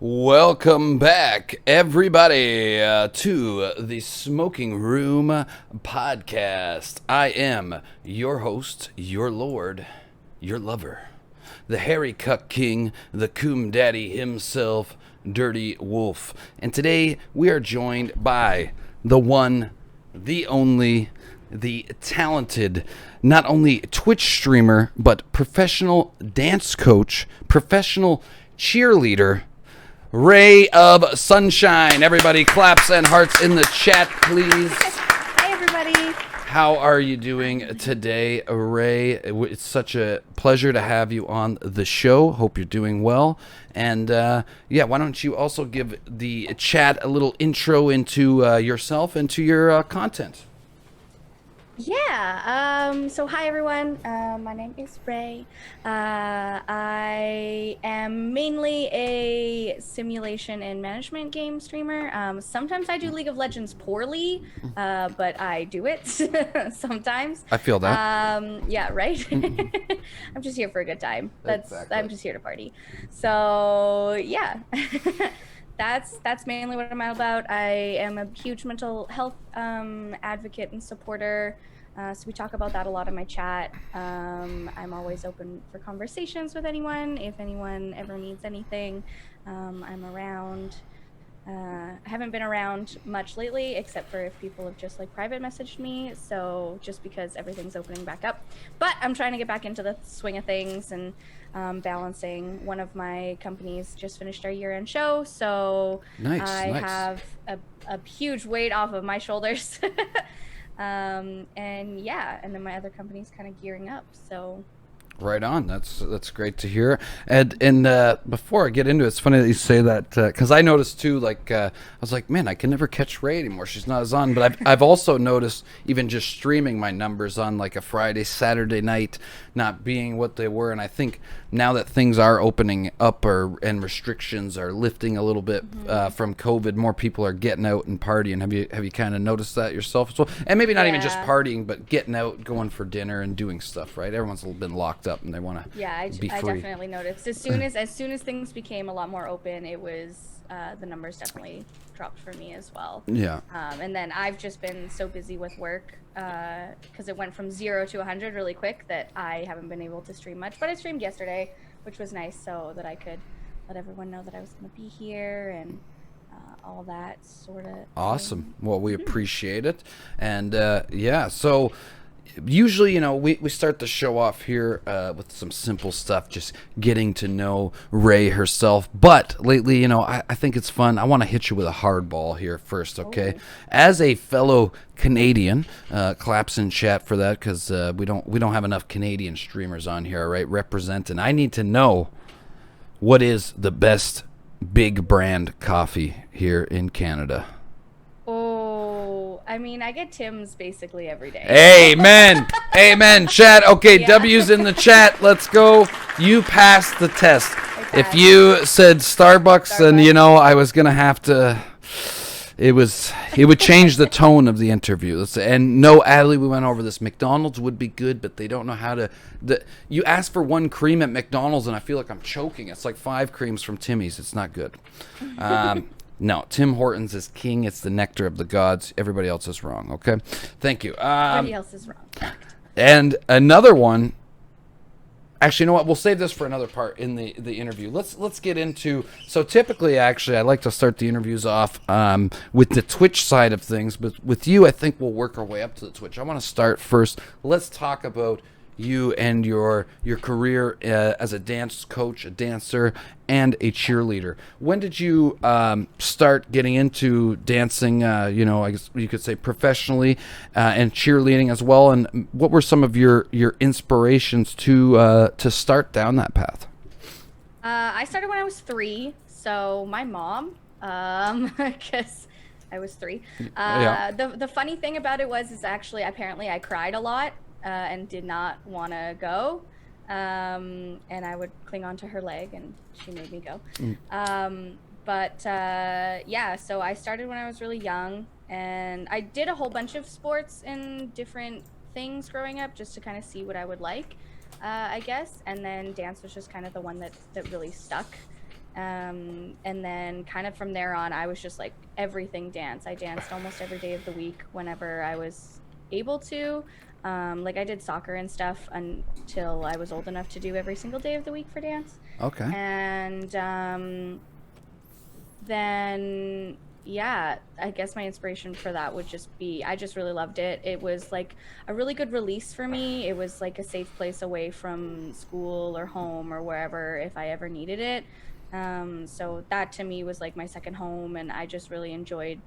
Welcome back, everybody, to the Smoking Room podcast. I am your host, your lord, your lover, the hairy cuck king, the coom daddy himself, Dirty Wolf. And today we are joined by the one, the only, the talented, not only Twitch streamer, but professional dance coach, professional cheerleader, Raye of Sunshine. Everybody claps and hearts in the chat, please. Hi, everybody. How are you doing today, Raye? It's such a pleasure to have you on the show. Hope you're doing well. And yeah, why don't you also give the chat a little intro into yourself and to your content? Yeah, so hi everyone, my name is Raye. I am mainly a simulation and management game streamer. Sometimes I do League of Legends poorly, but I do it sometimes. I feel that. Yeah, right? I'm just here for a good time. Exactly. I'm just here to party. So, yeah. That's mainly what I'm all about. I am a huge mental health advocate and supporter. So we talk about that a lot in my chat. I'm always open for conversations with anyone. If anyone ever needs anything, I'm around. I haven't been around much lately, except for if people have just like private messaged me. So just because everything's opening back up, but I'm trying to get back into the swing of things and balancing. One of my companies just finished our year-end show, so Nice. have a huge weight off of my shoulders. And yeah, and then my other company's kind of gearing up, so. Right on. That's great to hear. And before I get into it, it's funny that you say that because I noticed too. Like I was like, man, I can never catch Raye anymore. She's not as on. But I've also noticed even just streaming my numbers on like a Friday, Saturday night not being what they were. And I think now that things are opening up and restrictions are lifting a little bit from COVID, more people are getting out and partying. Have you kind of noticed that yourself as well? And maybe not even just partying, but getting out, going for dinner, and doing stuff. Right? Everyone's been locked up and they want to be free. I definitely noticed as soon as things became a lot more open, it was the numbers definitely dropped for me as well. Yeah. And then I've just been so busy with work because it went from 0 to 100 really quick that I haven't been able to stream much, but I streamed yesterday, which was nice, so that I could let everyone know that I was going to be here and all that sort of awesome thing. Well, we appreciate it. And yeah, so usually, we start the show off here with some simple stuff, just getting to know Raye herself. But lately, I think it's fun. I want to hit you with a hard ball here first, okay? As a fellow Canadian, claps in chat for that, because we don't have enough Canadian streamers on here, right? Representing. I need to know what is the best big brand coffee here in Canada. I mean, I get Tim's basically every day. Amen. Amen. Chat. Okay, yeah. W's in the chat. Let's go. You passed the test. If you said Starbucks, then I was gonna have to. It would change the tone of the interview. And no, Adley, we went over this. McDonald's would be good, but they don't know how to. You ask for one cream at McDonald's, and I feel like I'm choking. It's like 5 creams from Timmy's. It's not good. No, Tim Hortons is king. It's the nectar of the gods. Everybody else is wrong, okay? Thank you. Everybody else is wrong. And another one. Actually, you know what? We'll save this for another part in the interview. Let's get into. So typically, actually, I like to start the interviews off with the Twitch side of things. But with you, I think we'll work our way up to the Twitch. I want to start first. Let's talk about you and your career as a dance coach, a dancer, and a cheerleader. When did you start getting into dancing, I guess you could say professionally, and cheerleading as well? And what were some of your inspirations to start down that path? I started when I was 3, so my mom, because I was 3. The funny thing about it is actually apparently I cried a lot. And did not want to go, and I would cling onto her leg, and she made me go. Yeah, so I started when I was really young, and I did a whole bunch of sports and different things growing up just to kind of see what I would like, I guess. And then dance was just kind of the one that really stuck. And then kind of from there on, I was just like everything dance. I danced almost every day of the week whenever I was able to. Like I did soccer and stuff until I was old enough to do every single day of the week for dance. Okay. And then yeah, I guess my inspiration for that would just be I just really loved it. It was like a really good release for me. It was like a safe place away from school or home or wherever if I ever needed it. So that to me was like my second home, and I just really enjoyed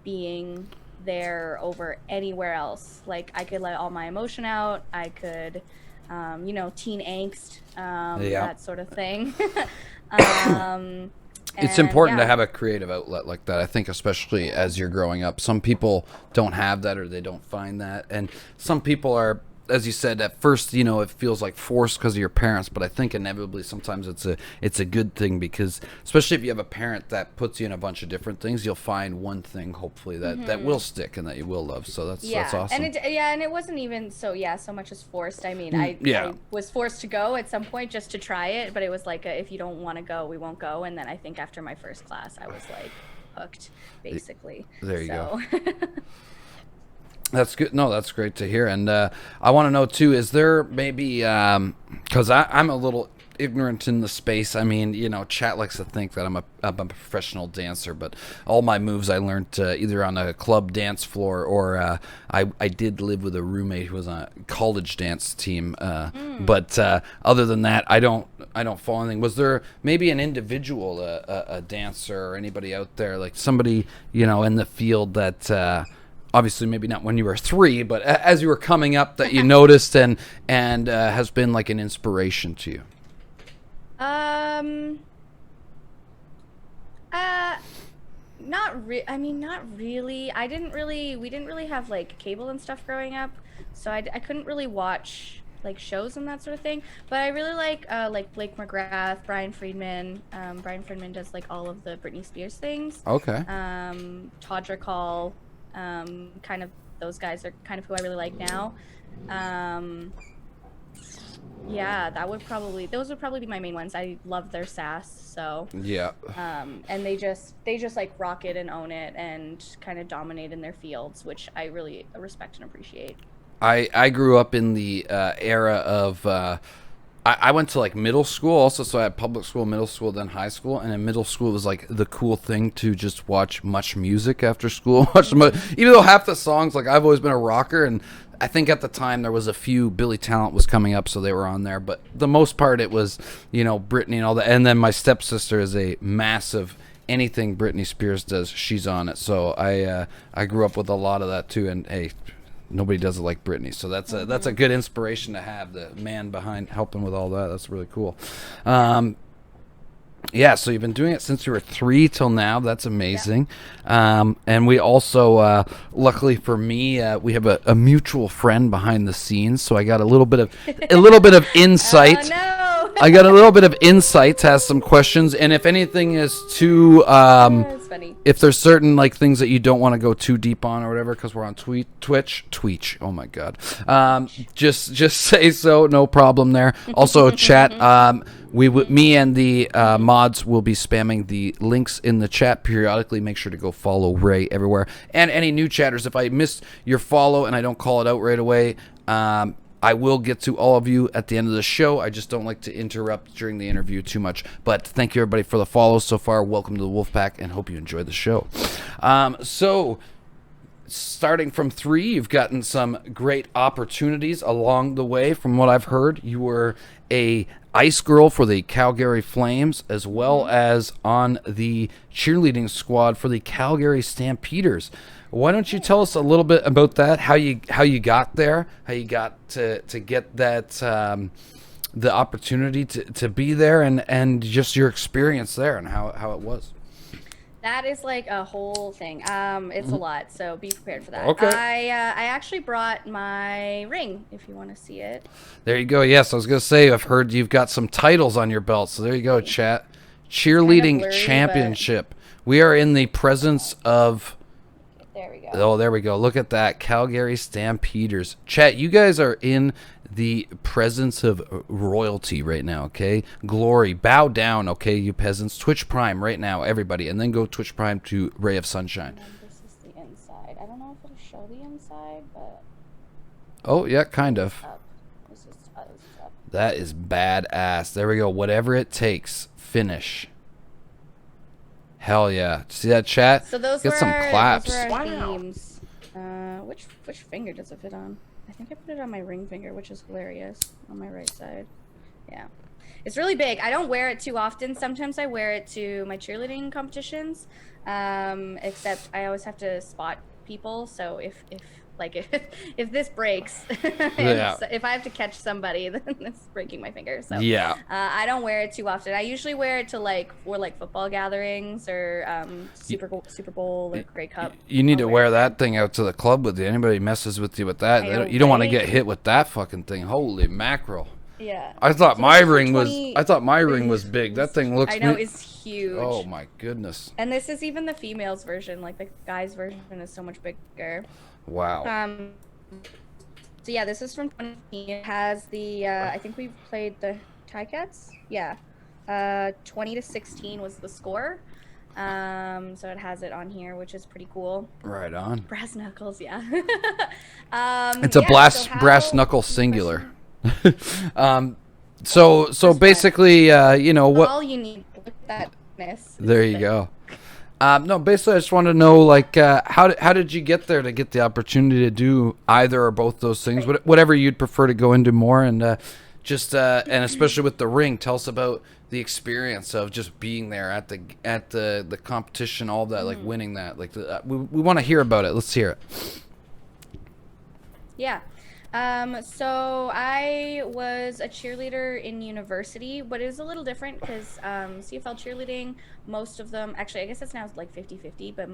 being there over anywhere else. Like I could let all my emotion out. I could, teen angst, that sort of thing. It's important to have a creative outlet like that, I think, especially as you're growing up. Some people don't have that, or they don't find that. And some people are, as you said, at first, it feels like forced because of your parents. But I think inevitably sometimes it's a good thing, because especially if you have a parent that puts you in a bunch of different things, you'll find one thing, hopefully, that will stick and that you will love. So that's awesome. And it wasn't even so much as forced. I mean, I was forced to go at some point just to try it, but it was like if you don't want to go, we won't go. And then I think after my first class, I was like hooked, basically. There you go. That's good. No, that's great to hear. And I want to know, too, is there maybe, because I'm a little ignorant in the space. I mean, chat likes to think that I'm a professional dancer, but all my moves I learned either on a club dance floor, or I did live with a roommate who was on a college dance team. But other than that, I don't follow anything. Was there maybe an individual, a dancer, or anybody out there, like somebody, in the field that... obviously, maybe not when you were 3, but as you were coming up, that you noticed and has been like an inspiration to you? Not really. We didn't really have like cable and stuff growing up, so I couldn't really watch like shows and that sort of thing. But I really like Blake McGrath, Brian Friedman. Brian Friedman does like all of the Britney Spears things. Okay. Todrick Hall. Kind of those guys are kind of who I really like now. Those would probably be my main ones. I love their sass, so yeah. And they just like rock it and own it and kind of dominate in their fields, which I really respect and appreciate. I grew up in the era of I went to like middle school also, so I had public school, middle school, then high school, and in middle school it was like the cool thing to just watch much music after school. Even though half the songs, like I've always been a rocker, and I think at the time there was a few, Billy Talent was coming up, so they were on there, but the most part it was, Britney and all that. And then my stepsister is a massive, anything Britney Spears does, she's on it. So I grew up with a lot of that too, and hey, nobody does it like Britney, so that's a good inspiration to have, the man behind helping with all that. That's really cool. So you've been doing it since you were 3 till now. That's amazing. Yeah. And we also, luckily for me, we have a mutual friend behind the scenes, so I got a little bit of insight. Oh, no. I got a little bit of insight, has some questions, and if anything is too, that's funny. If there's certain like things that you don't want to go too deep on or whatever, because we're on Twitch. Oh my God. Just say so, no problem there. Also, chat. Me and the mods will be spamming the links in the chat periodically. Make sure to go follow Raye everywhere. And any new chatters, if I miss your follow and I don't call it out right away, I will get to all of you at the end of the show. I just don't like to interrupt during the interview too much. But thank you, everybody, for the follows so far. Welcome to the Wolfpack, and hope you enjoyed the show. So, starting from 3, you've gotten some great opportunities along the way. From what I've heard, you were a ice girl for the Calgary Flames, as well as on the cheerleading squad for the Calgary Stampeders. Why don't you tell us a little bit about that? How you got there? How you got to get that the opportunity to be there, and just your experience there and how it was. That is like a whole thing. It's a lot, so be prepared for that. Okay. I actually brought my ring, if you want to see it. There you go. Yes, I was going to say, I've heard you've got some titles on your belt, so there you go, chat. Cheerleading kind of blurry, Championship. We are in the presence of... There There we go. Oh, there we go. Look at that. Calgary Stampeders. Chat, you guys are in the presence of royalty right now, okay? Glory. Bow down, okay, you peasants. Twitch Prime right now, everybody. And then go Twitch Prime to Ray of Sunshine. And this is the inside. I don't know if it'll show the inside, but... Oh, yeah, kind of. This is up. That is badass. There we go. Whatever it takes. Finish. Hell yeah. See that, chat? So those Get some claps. Those were our themes. Which finger does it fit on? I think I put it on my ring finger, which is hilarious. On my right side. Yeah. It's really big. I don't wear it too often. Sometimes I wear it to my cheerleading competitions. Except I always have to spot people. So if this breaks, Yeah. if I have to catch somebody, then it's breaking my finger. So Yeah. I don't wear it too often. I usually wear it to for football gatherings or Super Bowl or Grey Cup. You need to wear it. that thing out to the club with you. Anybody messes with you with that, I know, you don't want to right? get hit with that fucking thing. Holy mackerel. Yeah. I thought So my this is ring was 20 I thought my ring was big. That thing looks I know, it's huge. Oh my goodness. And this is even the females version. Like the guys version is so much bigger. Wow. So yeah, this is from 2015. It has the I think we've played the Ticats. Yeah. 20-16 was the score. So it has it on here, which is pretty cool. Right on. Brass knuckles, yeah. It's a yeah, brass knuckle singular. So basically, you know what? All you need with that miss. There you go. No, basically, I just want to know, like, how did you get there to get the opportunity to do either or both those things? Whatever you'd prefer to go into more, and and especially with the ring, tell us about the experience of just being there at the competition, all that, like winning that. Like, we want to hear about it. Let's hear it. Yeah. So I was a cheerleader in university, but it was a little different because CFL cheerleading, most of them, actually, I guess it's now like 50-50, but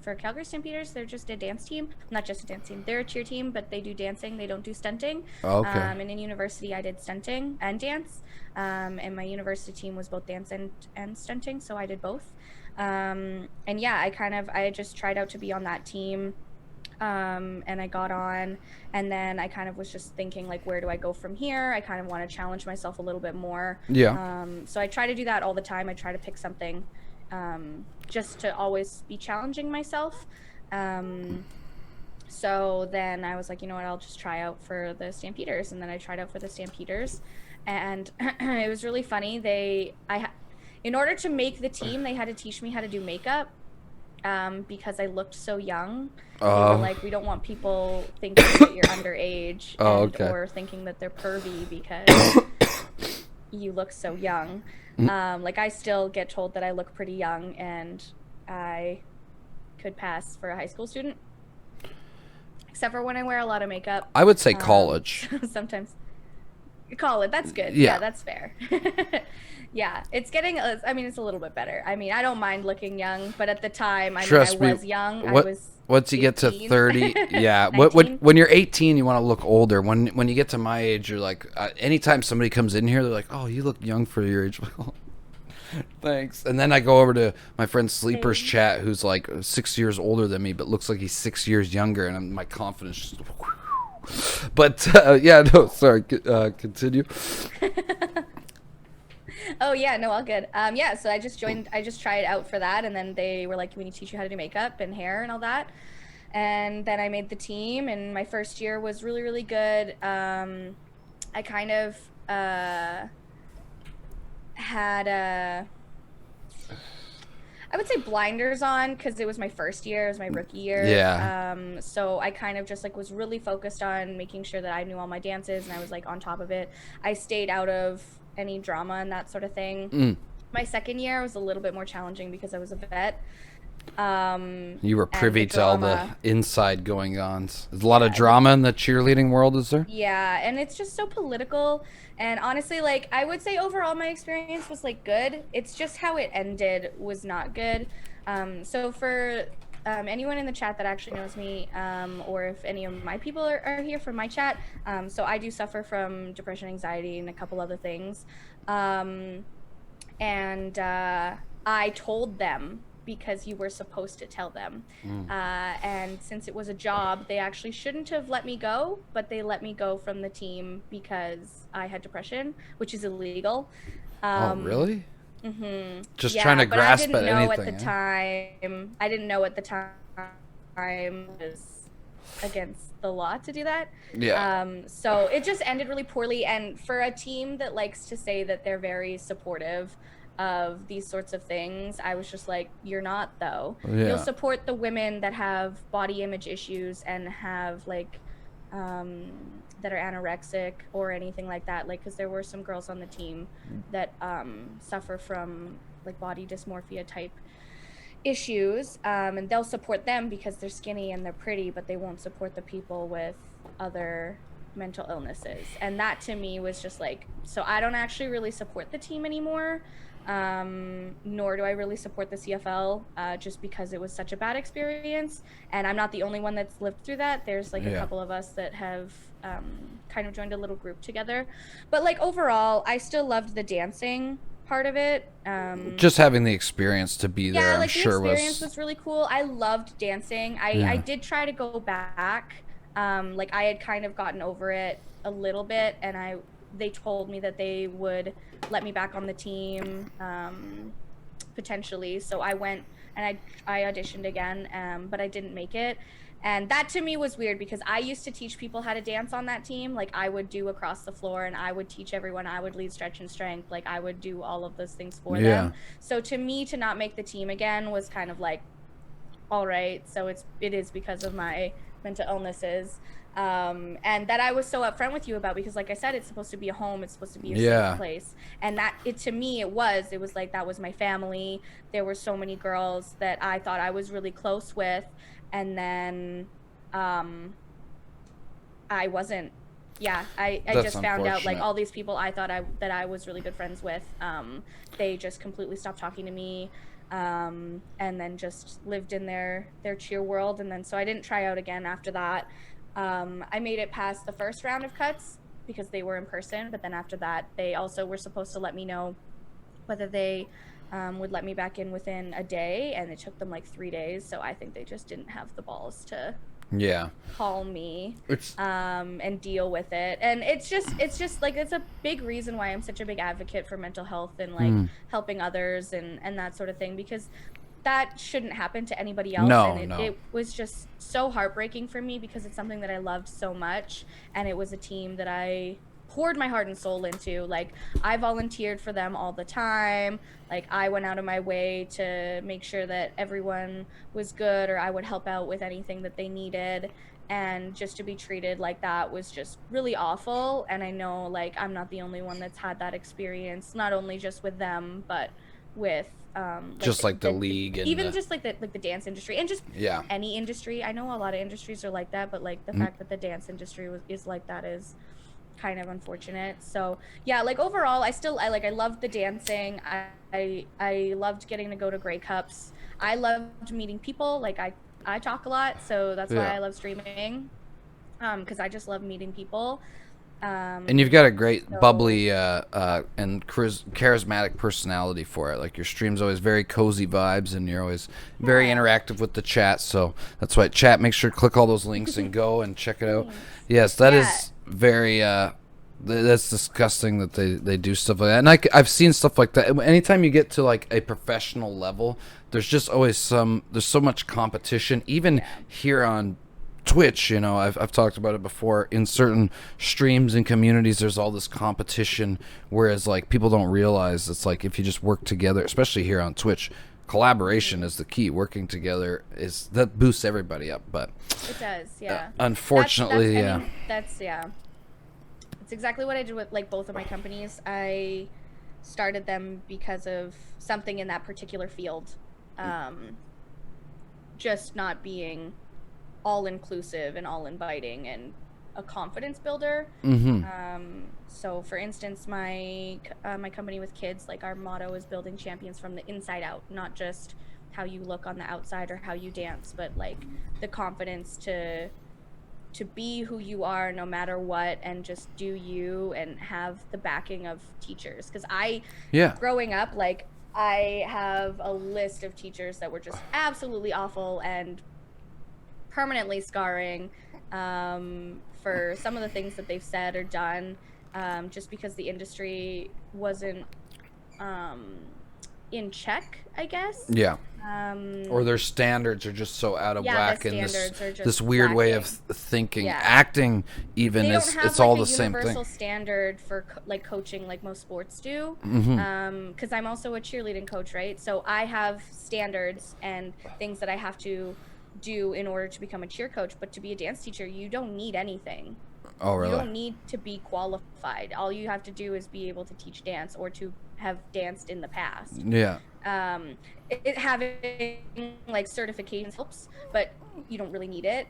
for Calgary Stampeders, they're just a dance team. Not just a dance team. They're a cheer team, but they do dancing. They don't do stunting. Oh, okay. And in university, I did stunting and dance. And my university team was both dance and stunting, so I did both. And yeah, I just tried out to be on that team. And I got on, and then I kind of was just thinking, like, where do I go from here? I kind of want to challenge myself a little bit more. Yeah. So I try to do that all the time. I try to pick something just to always be challenging myself. So then I was like, you know what, I'll just try out for the Stampeders. And then I tried out for the Stampeders, and it was really funny. In order to make the team, they had to teach me how to do makeup. Because I looked so young. They were like, we don't want people thinking that you're underage or thinking that they're pervy because you look so young. Like, I still get told that I look pretty young, and I could pass for a high school student. Except for when I wear a lot of makeup. I would say college. Sometimes. College, that's good. Yeah. Yeah, that's fair. Yeah, it's getting, I mean, it's a little bit better. I mean, I don't mind looking young, but at the time, I was young. Once you get to 30, yeah. When you're 18, you want to look older. When you get to my age, you're like, anytime somebody comes in here, they're like, oh, you look young for your age. Thanks. And then I go over to my friend Sleeper's chat, who's like 6 years older than me, but looks like he's 6 years younger, and my confidence just... But, yeah, no, sorry, continue. Oh yeah, no, all good. Yeah, so I just tried out for that, and then they were like, we need to teach you how to do makeup and hair and all that. And then I made the team, and my first year was really, really good. I kind of had I would say blinders on because it was my first year, it was my rookie year. Yeah. So I kind of just like was really focused on making sure that I knew all my dances, and I was like on top of it. I stayed out of any drama and that sort of thing. My second year was a little bit more challenging because I was a vet. You were privy to all the inside going-ons. There's a lot of drama in the cheerleading world, is there? Yeah, and it's just so political. And honestly, like, I would say overall my experience was like good. It's just how it ended was not good. So for anyone in the chat that actually knows me, or if any of my people are here from my chat, so I do suffer from depression, anxiety, and a couple other things. And I told them because you were supposed to tell them. And since it was a job, they actually shouldn't have let me go, but they let me go from the team because I had depression, which is illegal. Oh, really? Mm-hmm. Just trying to grasp at anything. I didn't know at the time it was against the law to do that. Yeah. So it just ended really poorly. And for a team that likes to say that they're very supportive of these sorts of things, I was just like, you're not, though. Yeah. You'll support the women that have body image issues and have like that are anorexic or anything like that, like because there were some girls on the team that suffer from like body dysmorphia type issues, and they'll support them because they're skinny and they're pretty, but they won't support the people with other mental illnesses. And that to me was just like, so I don't actually really support the team anymore, nor do I really support the CFL, just because it was such a bad experience. And I'm not the only one that's lived through that. There's like a couple of us that have kind of joined a little group together. But like overall, I still loved the dancing part of it. Just having the experience to be there, like I'm sure the experience was really cool. I loved dancing. I did try to go back. Like I had kind of gotten over it a little bit, and they told me that they would let me back on the team, potentially. So I went and I auditioned again, but I didn't make it. And that to me was weird because I used to teach people how to dance on that team. Like I would do across the floor, and I would teach everyone. I would lead stretch and strength. Like I would do all of those things for them. So to me, to not make the team again was kind of like, all right, so it is because of my mental illnesses. And that I was so upfront with you about, because like I said, it's supposed to be a home, it's supposed to be a safe place. And that to me, it was like, that was my family. There were so many girls that I thought I was really close with. And then, I wasn't, I just found out like all these people I thought that I was really good friends with, they just completely stopped talking to me. And then just lived in their cheer world. And then, so I didn't try out again after that. I made it past the first round of cuts because they were in person, but then after that, they also were supposed to let me know whether they would let me back in within a day, and it took them like 3 days. So I think they just didn't have the balls to call me and deal with it. And it's just like, it's a big reason why I'm such a big advocate for mental health and like helping others and that sort of thing, because that shouldn't happen to anybody else. It was just so heartbreaking for me because it's something that I loved so much, and it was a team that I poured my heart and soul into. Like I volunteered for them all the time. Like I went out of my way to make sure that everyone was good, or I would help out with anything that they needed. And just to be treated like that was just really awful. And I know like I'm not the only one that's had that experience, not only just with them, but with just like the league, and even just like the dance industry, and just any industry. I know a lot of industries are like that, but like the fact that the dance industry is like that is kind of unfortunate. So like overall, I loved the dancing. I loved getting to go to Grey Cups. I loved meeting people. Like I talk a lot, so that's why I love streaming, because I just love meeting people. And you've got a great bubbly and charismatic personality for it. Like your stream's always very cozy vibes, and you're always very interactive with the chat. So that's why chat, make sure to click all those links and go and check it out. Yes, that is very that's disgusting that they do stuff like that. And I've seen stuff like that. Anytime you get to like a professional level, there's just always there's so much competition, even here on Twitch. You know, I've talked about it before. In certain streams and communities, there's all this competition, whereas like people don't realize it's like if you just work together, especially here on Twitch, collaboration is the key. Working together that boosts everybody up. But it does, unfortunately, that's it's exactly what I did with like both of my companies. I started them because of something in that particular field, just not being all inclusive and all inviting and a confidence builder. So for instance, my company with kids, like our motto is building champions from the inside out, not just how you look on the outside or how you dance, but like the confidence to be who you are no matter what, and just do you and have the backing of teachers. Because growing up, like I have a list of teachers that were just absolutely awful and permanently scarring for some of the things that they've said or done, just because the industry wasn't in check, I guess. Yeah. Or their standards are just so out of whack, and this weird way of thinking. Yeah. Acting even they is don't have, it's all like, the same thing. universal standard for like coaching like most sports do. Because I'm also a cheerleading coach, right? So I have standards and things that I have to do in order to become a cheer coach. But to be a dance teacher, you don't need anything. Oh, really? You don't need to be qualified. All you have to do is be able to teach dance or to have danced in the past. Yeah. Having like certifications helps, but you don't really need it.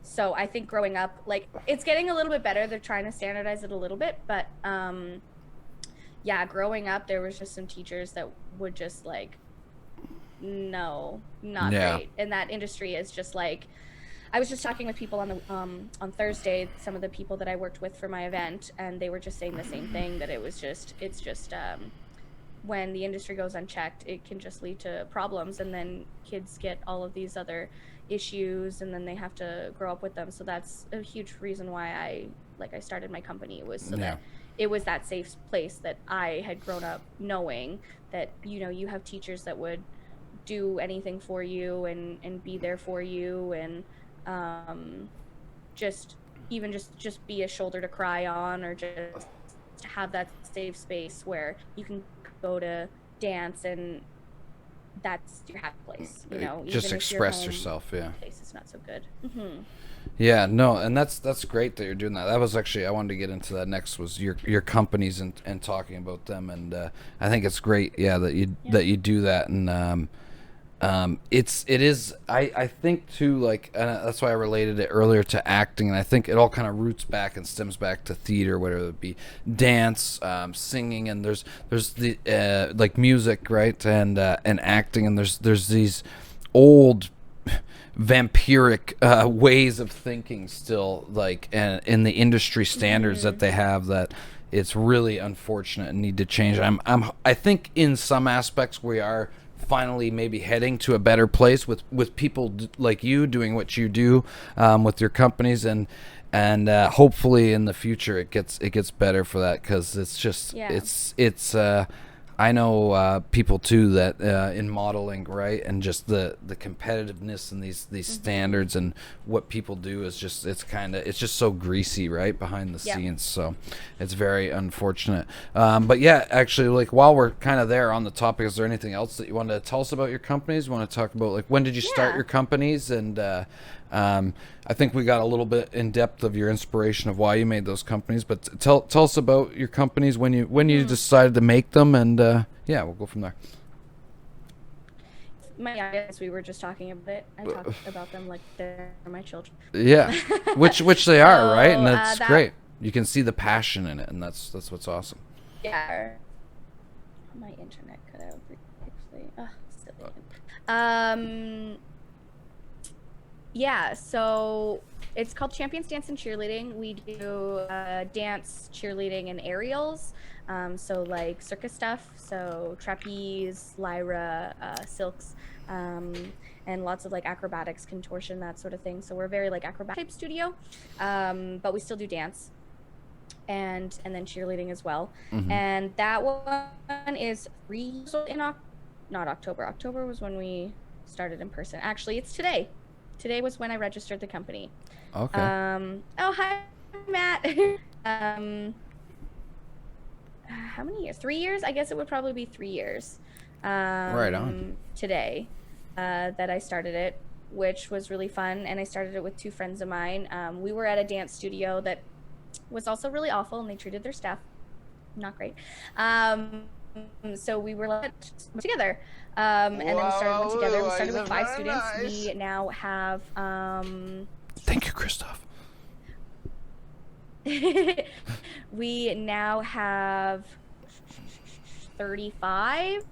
So I think growing up, like, it's getting a little bit better. They're trying to standardize it a little bit, but yeah, growing up, there was just some teachers that would just like, no, not great. And that industry is just like, I was just talking with people on the on Thursday, some of the people that I worked with for my event, and they were just saying the same thing, that it's just when the industry goes unchecked, it can just lead to problems, and then kids get all of these other issues, and then they have to grow up with them. So that's a huge reason why I started my company, was so that it was that safe place that I had grown up knowing that, you know, you have teachers that would do anything for you and be there for you, and just be a shoulder to cry on, or just have that safe space where you can go to dance and that's your happy place, you know, just even express if your yourself. Yeah, place is not so good. Yeah, no, and that's great that you're doing that. That was actually, I wanted to get into that next, was your companies and talking about them, and I think it's great, that you do that, and it is I think too, like, that's why I related it earlier to acting, and I think it all kind of roots back and stems back to theater, whether it be dance, singing, and there's the like music, right, and acting, and there's these old vampiric ways of thinking still, like, and in the industry standards that they have, that it's really unfortunate and need to change. I think in some aspects we are finally maybe heading to a better place with people like you doing what you do with your companies, and hopefully in the future it gets better for that, because it's just it's I know people too that in modeling, right, and just the competitiveness and these standards and what people do is just, it's just so greasy, right, behind the scenes. So it's very unfortunate. But yeah, actually, like, while we're kind of there on the topic, is there anything else that you want to tell us about your companies? You want to talk about, like, when did you start your companies? And I think we got a little bit in depth of your inspiration of why you made those companies, but tell us about your companies, when you decided to make them, and we'll go from there. My youngest, we were just talking about it. I talk about them like they're my children. Yeah, which they are, right? And that's great. You can see the passion in it, and that's what's awesome. Yeah. My internet cut out briefly. Silly. Yeah, so it's called Champions Dance and Cheerleading. We do dance, cheerleading, and aerials. So like circus stuff, so trapeze, lyra, silks, and lots of like acrobatics, contortion, that sort of thing. So we're very like acrobatic type studio, but we still do dance and then cheerleading as well. And that one is 3 years old in not October. October was when we started in person. Actually, it's today. Today was when I registered the company. Okay. Oh, hi, Matt. How many years? 3 years? I guess it would probably be 3 years. Right on. Today, that I started it, which was really fun. And I started it with 2 friends of mine. We were at a dance studio that was also really awful, and they treated their staff not great. So we were together. And then we started one together. We started with 5 students. Nice. We now have Thank you, Christoph. We now have 35,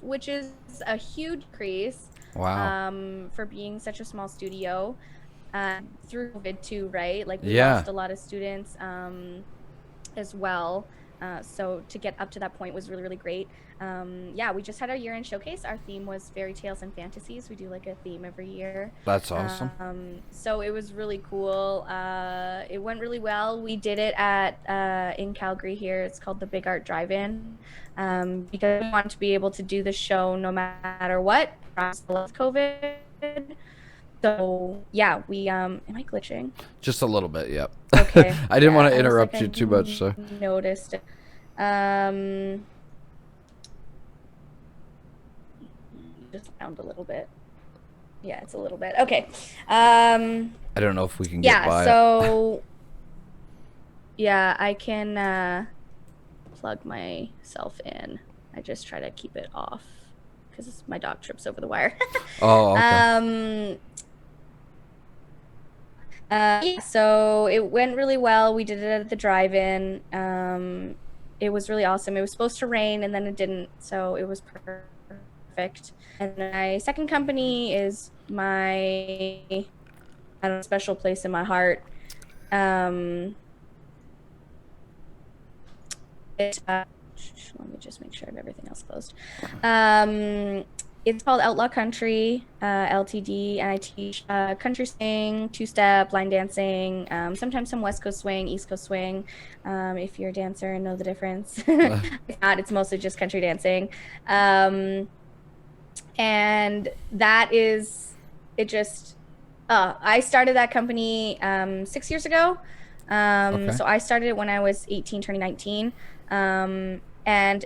which is a huge increase. Wow. For being such a small studio. Through COVID too, right? Like, we Yeah. lost a lot of students as well. So to get up to that point was really, really great. Yeah, we just had our year-end showcase. Our theme was fairy tales and fantasies. We do like a theme every year. That's awesome. So it was really cool. It went really well. We did it at in Calgary here. It's called the Big Art Drive-In, because we wanted to be able to do the show no matter what. COVID. So yeah, we am I glitching? Just a little bit, yep. Okay. I didn't want to interrupt you too much, so. Noticed it. Just sound a little bit. Yeah, it's a little bit. Okay. I don't know if we can get by so yeah, I can plug myself in. I just try to keep it off because my dog trips over the wire. Oh, okay. Yeah, so it went really well. We did it at the drive-in. It was really awesome. It was supposed to rain and then it didn't, so it was perfect. And my second company is my special place in my heart. Let me just make sure I have everything else closed. It's called Outlaw Country, LTD, and I teach country swing, two-step, line dancing, sometimes some West Coast swing, East Coast swing, if you're a dancer and know the difference. If not, it's mostly just country dancing. And that is, it just, I started that company 6 years ago. So I started it when I was 18, turning 19. And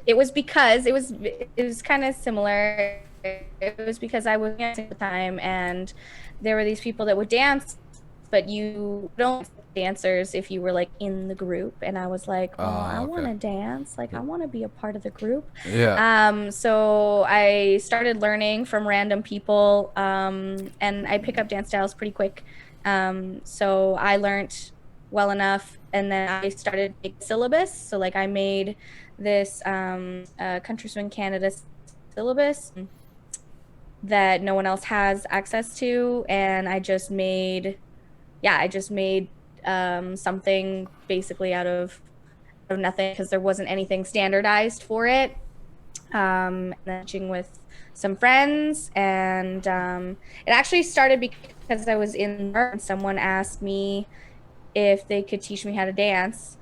it was because it was kind of similar. It was because I was dancing at the time, and there were these people that would dance, but you don't dancers if you were like in the group. And I was like, well, I want to dance. Like, I want to be a part of the group. Yeah. So I started learning from random people, and I pick up dance styles pretty quick. So I learned well enough, and then I started making syllabus. So like I made this Country Swing Canada syllabus that no one else has access to, and I just made something basically out of nothing because there wasn't anything standardized for it. And then teaching with some friends, and it actually started because I was in there and someone asked me if they could teach them how to dance.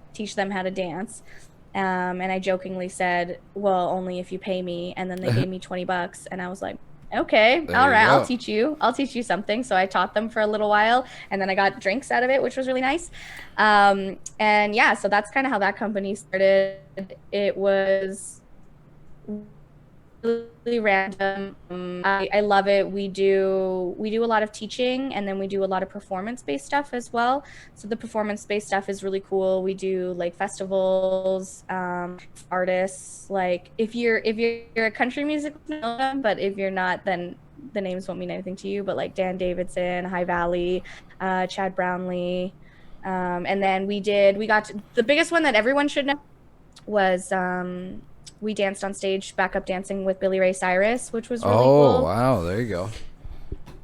And I jokingly said, well, only if you pay me. And then they gave me $20, and I was like, okay, all right, I'll teach you something. So I taught them for a little while, and then I got drinks out of it, which was really nice. And yeah, so that's kind of how that company started. It was really random. I love it. We do a lot of teaching, and then we do a lot of performance-based stuff as well. So the performance-based stuff is really cool. We do like festivals, artists. Like if you're a country music fan, but if you're not, then the names won't mean anything to you. But like Dan Davidson, High Valley, Chad Brownlee, and then we got the biggest one that everyone should know was we danced on stage, backup dancing with Billy Ray Cyrus, which was really cool. Oh, wow. There you go.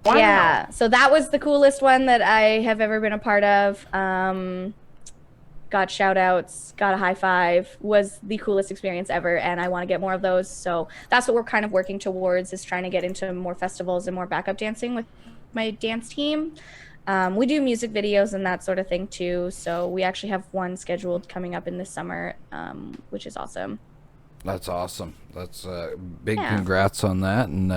Wow. Yeah. So that was the coolest one that I have ever been a part of. Got shout outs, got a high five, was the coolest experience ever. And I want to get more of those. So that's what we're kind of working towards, is trying to get into more festivals and more backup dancing with my dance team. We do music videos and that sort of thing too. So we actually have one scheduled coming up in this summer, which is awesome. That's awesome. That's big congrats on that. And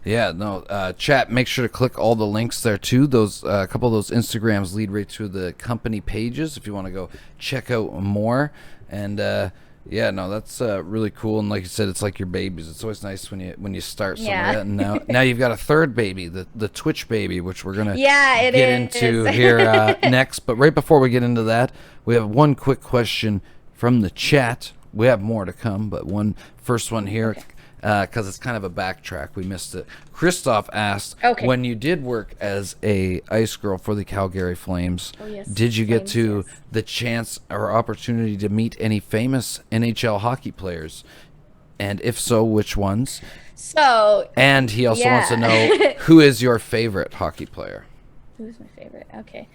Thanks. chat, make sure to click all the links there too. Those a couple of those Instagrams lead right to the company pages if you want to go check out more. And that's really cool. And like you said, it's like your babies. It's always nice when you start something like that. And now you've got a third baby, the Twitch baby, which we're gonna get into here next. But right before we get into that, we have one quick question from the chat. We have more to come, but first one here, because it's kind of a backtrack. We missed it. Christoph asked, when you did work as a ice girl for the Calgary Flames, did you get the chance or opportunity to meet any famous NHL hockey players? And if so, which ones? And he also wants to know, who is your favorite hockey player? Who's my favorite? Okay.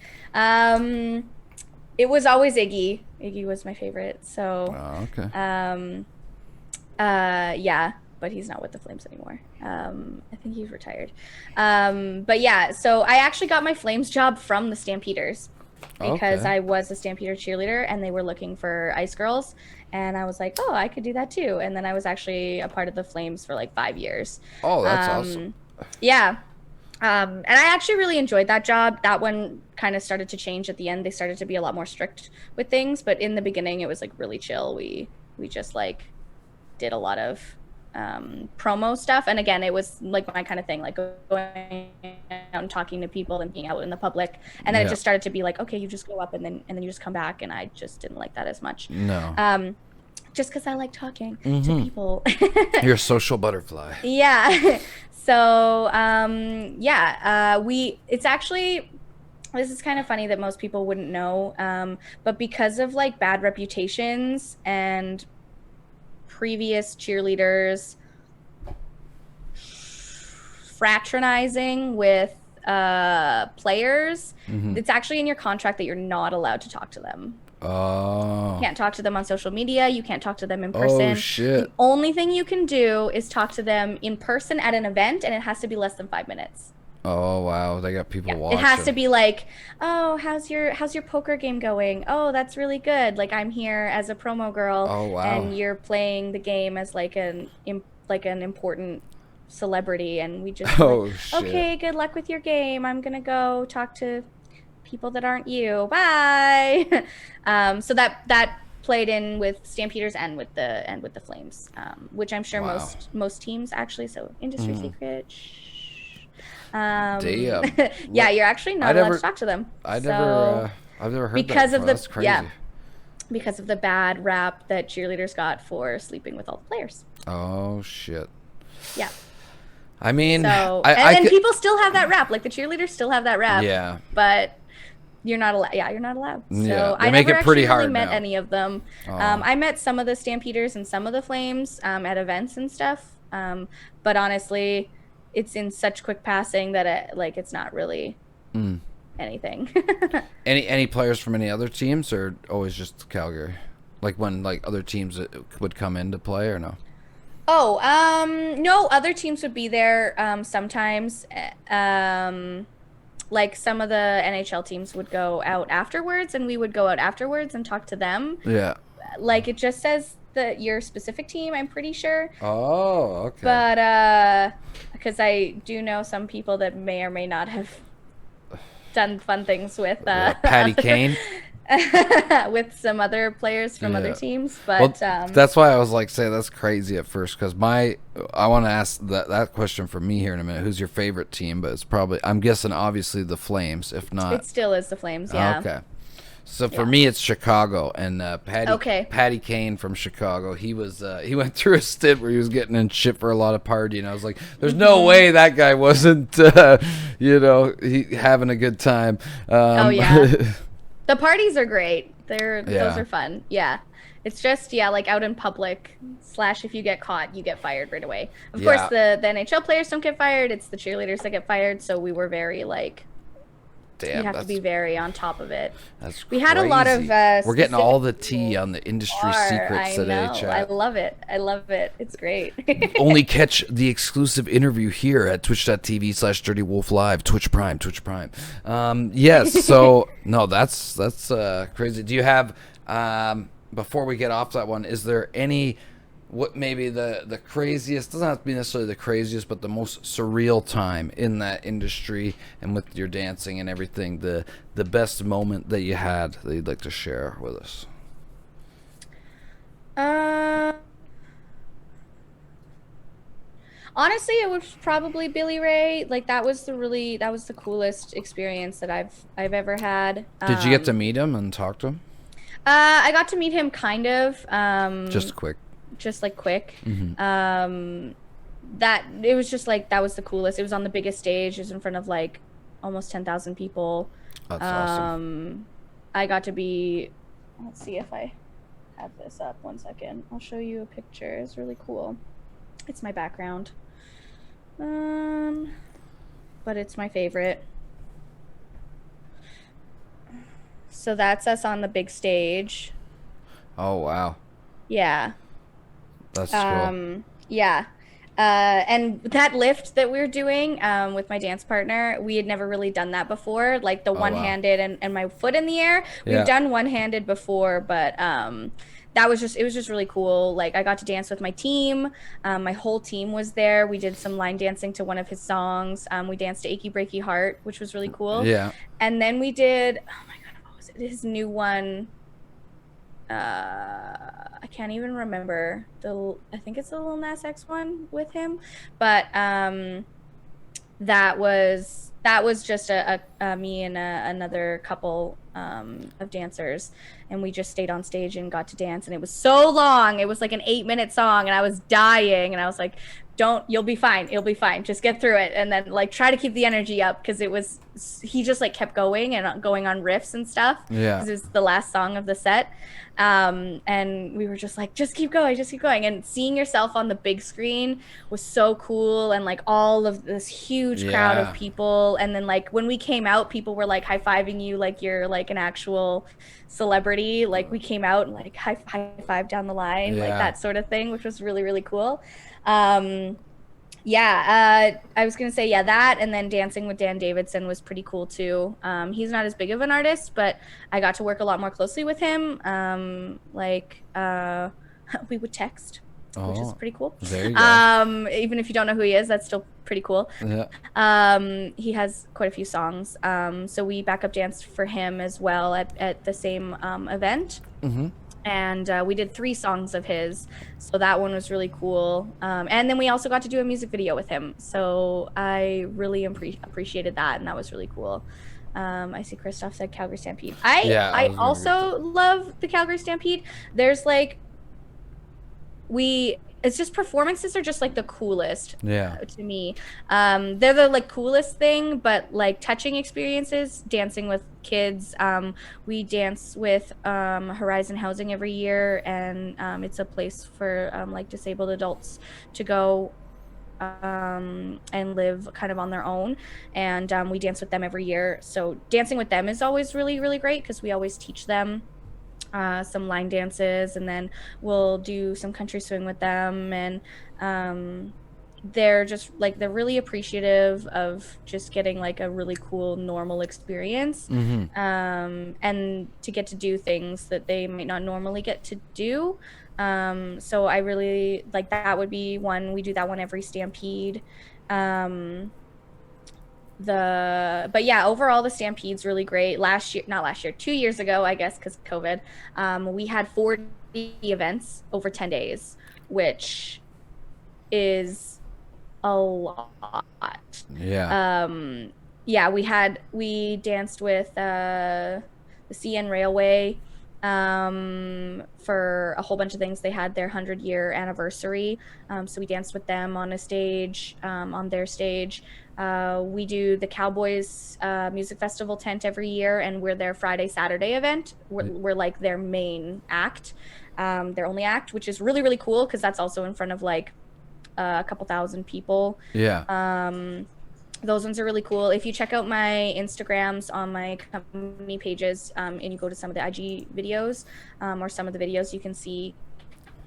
It was always Iggy. Iggy was my favorite. So, Oh, okay. yeah, but he's not with the Flames anymore. I think he's retired. But yeah, so I actually got my Flames job from the Stampeders because Okay. I was a Stampeder cheerleader and they were looking for ice girls. And I was like, oh, I could do that too. And then I was actually a part of the Flames for like 5 years. Oh, that's awesome. Yeah. And I actually really enjoyed that job. That one kind of started to change at the end. They started to be a lot more strict with things, but in the beginning it was like really chill. We just like did a lot of promo stuff, and again, it was like my kind of thing, like going out and talking to people and being out in the public. And then it just started to be like, okay, you just go up and then you just come back, and I just didn't like that as much. No. Just because I like talking to people. You're a social butterfly. Yeah. So it's actually, this is kind of funny that most people wouldn't know, but because of like bad reputations and previous cheerleaders fraternizing with players, it's actually in your contract that you're not allowed to talk to them. Oh. You can't talk to them on social media. You can't talk to them in person. Oh, shit. The only thing you can do is talk to them in person at an event, and it has to be less than 5 minutes. Oh, wow. They got people watching. It has to be like, oh, how's your poker game going? Oh, that's really good. Like, I'm here as a promo girl. Oh, wow. And you're playing the game as like an important celebrity, and we just shit. Okay, good luck with your game. I'm gonna go talk to people that aren't you. Bye. So that played in with Stampeders and with the Flames, which I'm sure most teams actually. So industry secret. Damn. Yeah, you're actually not allowed to talk to them. I've never heard because that of That's crazy. Yeah, because of the bad rap that cheerleaders got for sleeping with all the players. Oh shit. Yeah. I mean, so and people still have that rap. Like the cheerleaders still have that rap. Yeah. But you're not allowed. Yeah, you're not allowed. So yeah, I make never it pretty actually hard really met now. any of them. Oh. I met some of the Stampeders and some of the Flames at events and stuff. But honestly, it's in such quick passing that it's not really anything. Any players from any other teams, or always just Calgary? Like when like other teams would come into play, or no? Oh, no, other teams would be there sometimes. Like some of the NHL teams would go out afterwards, and we would go out afterwards and talk to them. Yeah. Like it just says that your specific team, I'm pretty sure. Oh, okay. But because I do know some people that may or may not have done fun things with Patty Kane. with some other players from other teams, but that's why I was like, say that's crazy at first, because I want to ask that question for me here in a minute. Who's your favorite team? But it's probably, I'm guessing, obviously the Flames. If not, it still is the Flames. Yeah. Okay. So for me, it's Chicago, and Patty Kane from Chicago. He went through a stint where he was getting in shit for a lot of partying. I was like, there's no way that guy wasn't, having a good time. Oh yeah. The parties are great. Those are fun. Yeah. It's just, like out in public / if you get caught, you get fired right away. Of course, the NHL players don't get fired. It's the cheerleaders that get fired. So we were very you have to be very on top of it. That's we had a lot of we're getting all the tea on the industry secrets today, chat. I love it. It's great. Only catch the exclusive interview here at twitch.tv/DirtyWolf Live, Twitch Prime. Yes, so no, that's crazy. Do you have before we get off that one, is there any what maybe the craziest, doesn't have to be necessarily the craziest, but the most surreal time in that industry and with your dancing and everything, the best moment that you had that you'd like to share with us? Honestly, it was probably Billy Ray. Like that was the coolest experience that I've ever had. Did you get to meet him and talk to him? I got to meet him kind of. Just quick. That it was just that was the coolest. It was on the biggest stage. It was in front of almost 10,000 people. That's awesome. I got to be, let's see if I have this up. 1 second. I'll show you a picture. It's really cool. It's my background. But it's my favorite. So that's us on the big stage. Oh wow, Yeah. that's cool. Yeah. And that lift that we were doing with my dance partner, we had never really done that before. Like the Oh wow. one-handed and my foot in the air. We've Yeah. done one-handed before, but that was just, it was just really cool. Like I got to dance with my team. My whole team was there. We did some line dancing to one of his songs. We danced to Achy Breaky Heart, which was really cool. Yeah. And then we did, oh my God, what was it? His new one. I can't even remember I think it's the Lil Nas X one with him, but that was just a me and another couple of dancers, and we just stayed on stage and got to dance, and it was so long. It was like an 8-minute song, and I was dying, and I was like, "Don't, you'll be fine. You'll be fine. Just get through it." And then like try to keep the energy up because he just like kept going and going on riffs and stuff Yeah. because it's the last song of the set. And we were just like, just keep going, and seeing yourself on the big screen was so cool, and like all of this huge crowd of Yeah. people, and then like when we came out, people were like high-fiving you like you're like an actual celebrity. Like we came out and like high five down the line, like Yeah. that sort of thing, which was really, really cool. Yeah, I was gonna say, yeah, that, and then dancing with Dan Davidson was pretty cool too. He's not as big of an artist, but I got to work a lot more closely with him. We would text, which is Oh, pretty cool. there you go. Even if you don't know who he is, that's still pretty cool. Yeah. He has quite a few songs. So we backup danced for him as well at the same event. Mm-hmm. And we did 3 songs of his, so that one was really cool. And then we also got to do a music video with him, so I really appreciated that, and that was really cool. I see Christoph said Calgary Stampede. I was gonna also love the Calgary Stampede. There's like it's just performances are just like the coolest to me. They're the like coolest thing, but like touching experiences, dancing with kids. We dance with Horizon Housing every year, and it's a place for like disabled adults to go and live kind of on their own, and we dance with them every year. So dancing with them is always really, really great because we always teach them some line dances, and then we'll do some country swing with them, and they're just like, they're really appreciative of just getting like a really cool normal experience. And to get to do things that they might not normally get to do. So I really like, that would be one. We do that one every Stampede. But yeah, overall the Stampede's really great. Not last year, 2 years ago, I guess, because COVID, we had 40 events over 10 days, which is a lot. Yeah. Yeah, we danced with the CN Railway for a whole bunch of things. They had their 100-year anniversary, so we danced with them on a stage, on their stage. We do the Cowboys Music Festival tent every year, and we're their Friday, Saturday event. We're like their main act, their only act, which is really, really cool because that's also in front of like a couple thousand people. Yeah. Those ones are really cool. If you check out my Instagrams on my company pages, and you go to some of the IG videos, or some of the videos, you can see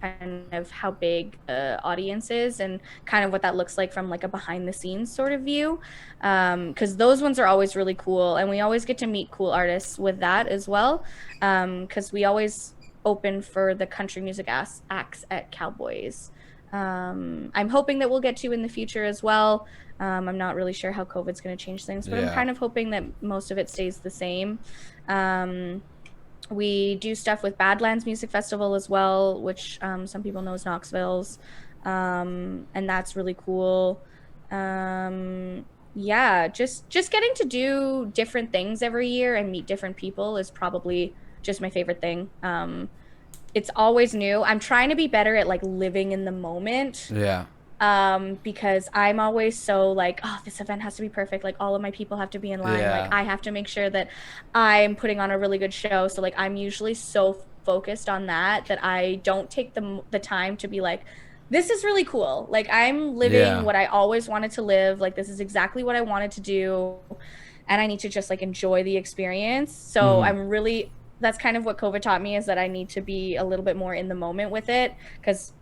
kind of how big the audience is and kind of what that looks like from like a behind the scenes sort of view. Because those ones are always really cool, and we always get to meet cool artists with that as well. Because we always open for the country music acts at Cowboys. I'm hoping that we'll get to in the future as well. I'm not really sure how COVID's going to change things, but I'm kind of hoping that most of it stays the same. We do stuff with Badlands Music Festival as well, which some people know as Knoxville's, and that's really cool. Yeah, just getting to do different things every year and meet different people is probably just my favorite thing. It's always new. I'm trying to be better at like living in the moment. Yeah. Because I'm always so like, oh, this event has to be perfect. Like all of my people have to be in line. Yeah. Like I have to make sure that I'm putting on a really good show. So like I'm usually so focused on that I don't take the time to be like, this is really cool. Like I'm living what I always wanted to live. Like this is exactly what I wanted to do. and I need to just like enjoy the experience. So that's kind of what COVID taught me, is that I need to be a little bit more in the moment with it, because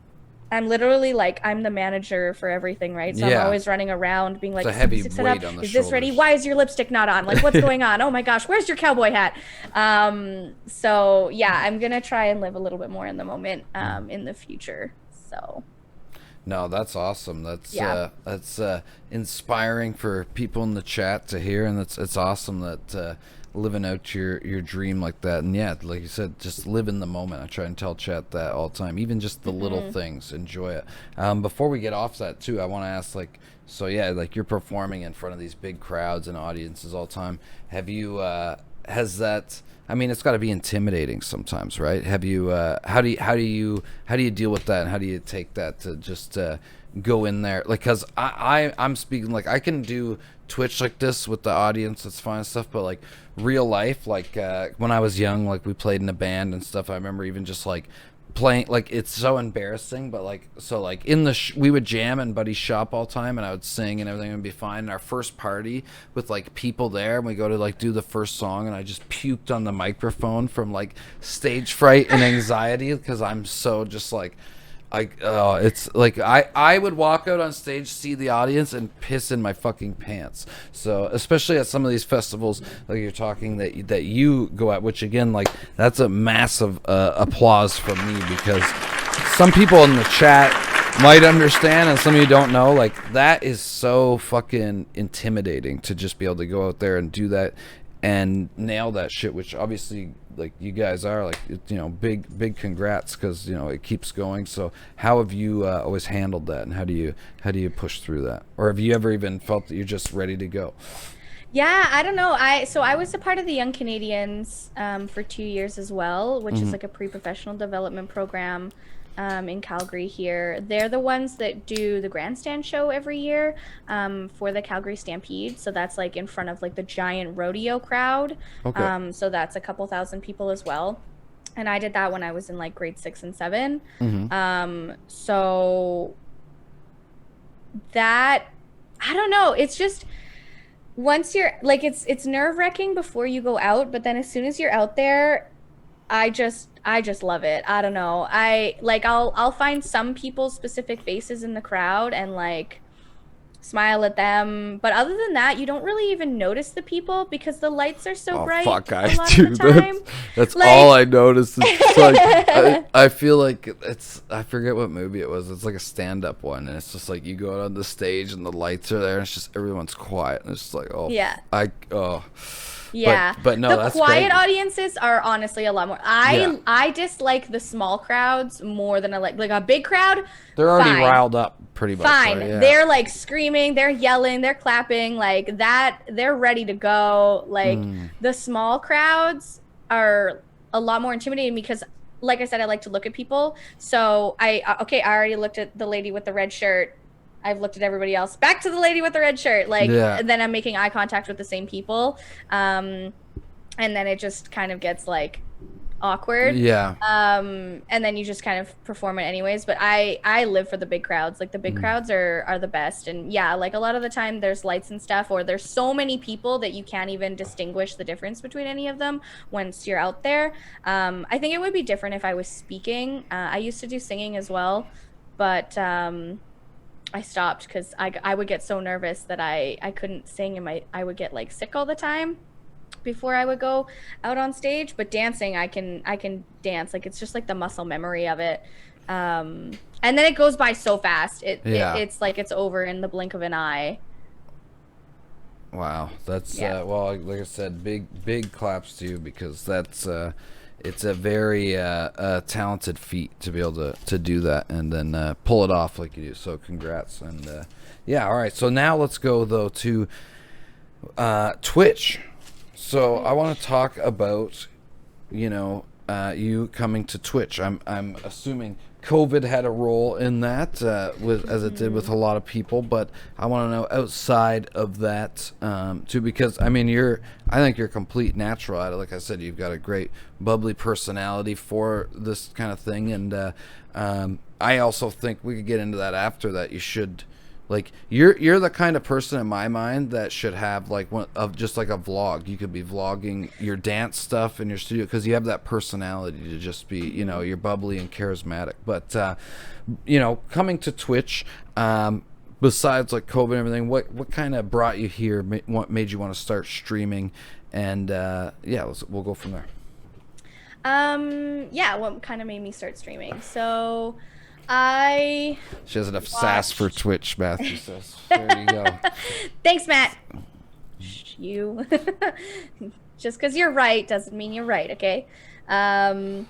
I'm literally like, I'm the manager for everything, right? So I'm always running around being like, it's a heavy is weight on the Is this ready? shoulders. Why is your lipstick not on? Like, what's going on? Oh my gosh, where's your cowboy hat? So yeah, I'm gonna try and live a little bit more in the moment in the future. So no, that's awesome. That's inspiring for people in the chat to hear, and it's awesome that living out your dream like that. And yeah, like you said, just live in the moment. I try and tell chat that all the time, even just the little things, enjoy it. Before we get off that too, I want to ask, like, so yeah, like you're performing in front of these big crowds and audiences all the time. Have you has that, I mean, it's got to be intimidating sometimes, right? Have you how do you deal with that, and how do you take that to just go in there? Like, cuz I'm speaking, like, I can do Twitch like this with the audience, that's fine and stuff, but like real life, like when I was young, like we played in a band and stuff, I remember even just like playing, like, it's so embarrassing, but like, so like in the we would jam in Buddy's shop all the time, and I would sing and everything would be fine. And our first party with like people there, and we go to like do the first song, and I just puked on the microphone from like stage fright and anxiety, because I'm so just like, it's like I would walk out on stage, see the audience, and piss in my fucking pants. So especially at some of these festivals, like you're talking that you go at, which again, like, that's a massive applause from me, because some people in the chat might understand, and some of you don't know. Like, that is so fucking intimidating to just be able to go out there and do that and nail that shit, which obviously, like, you guys are, like, you know, big congrats, because, you know, it keeps going. So how have you always handled that, and how do you push through that, or have you ever even felt that you're just ready to go? Yeah, I don't know. I was a part of the Young Canadians for 2 years as well, which is like a pre-professional development program in Calgary here. They're the ones that do the grandstand show every year for the Calgary Stampede. So that's like in front of like the giant rodeo crowd. Okay. So that's a couple thousand people as well. And I did that when I was in like grade 6 and 7. So that, I don't know. It's just, once you're like, it's nerve-wracking before you go out, but then as soon as you're out there, I just love it. I don't know. I'll find some people's specific faces in the crowd and like smile at them, but other than that, you don't really even notice the people, because the lights are so bright. Fuck, a lot of the time. That's Like, all I noticed. It's like, I feel like I forget what movie it was. It's like a stand-up one, and it's just like you go out on the stage and the lights are there, and it's just everyone's quiet, and it's just like, oh yeah. Yeah, but no, the quiet audiences are honestly a lot more. I dislike the small crowds more than I like a big crowd. They're already riled up pretty much. Fine. Right? Yeah. They're like screaming, they're yelling, they're clapping, like that. They're ready to go. Like the small crowds are a lot more intimidating, because, like I said, I like to look at people. So I already looked at the lady with the red shirt. I've looked at everybody else. Back to the lady with the red shirt. Like, and then I'm making eye contact with the same people. And then it just kind of gets like awkward. Yeah. And then you just kind of perform it anyways. But I live for the big crowds. Like, the big crowds are the best. And yeah, like a lot of the time there's lights and stuff, or there's so many people that you can't even distinguish the difference between any of them once you're out there. I think it would be different if I was speaking. I used to do singing as well, but I stopped because I would get so nervous that I couldn't sing, and I would get like sick all the time before I would go out on stage. But dancing, I can dance. Like, it's just like the muscle memory of it. And then it goes by so fast. It's like it's over in the blink of an eye. Wow, that's well, like I said, big claps to you, because that's it's a very talented feat to be able to do that and then pull it off like you do. So congrats. And yeah, all right. So now let's go though to Twitch. So I want to talk about, you know, you coming to Twitch. I'm assuming COVID had a role in that, as it did with a lot of people. But I want to know outside of that too, because I mean, I think you're a complete natural at it. Like I said, you've got a great bubbly personality for this kind of thing, and I also think we could get into that after that. You should, Like you're the kind of person in my mind that should have like one of just like a vlog. You could be vlogging your dance stuff in your studio because you have that personality to just be, you know, you're bubbly and charismatic. But you know, coming to Twitch, besides like COVID and everything, what kind of brought you here? What made you want to start streaming? And yeah, we'll go from there. Yeah, what kind of made me start streaming? So she has enough sass for Twitch, Matthew says. There you go. Thanks, Matt. You. Just because you're right doesn't mean you're right, okay? Yeah,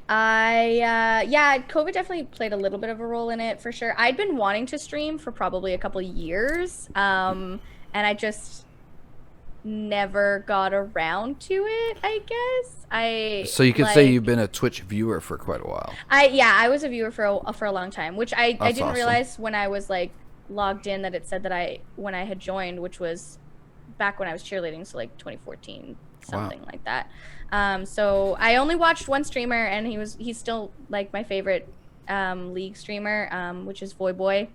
COVID definitely played a little bit of a role in it for sure. I'd been wanting to stream for probably a couple years, and I just never got around to it, I guess. So you could say you've been a Twitch viewer for quite a while. I was a viewer for a long time, which I didn't awesome. realize when I was like logged in that it said that when I had joined, which was back when I was cheerleading, so like 2014, something like that. So I only watched one streamer, and he's still like my favorite League streamer, which is Voyboy.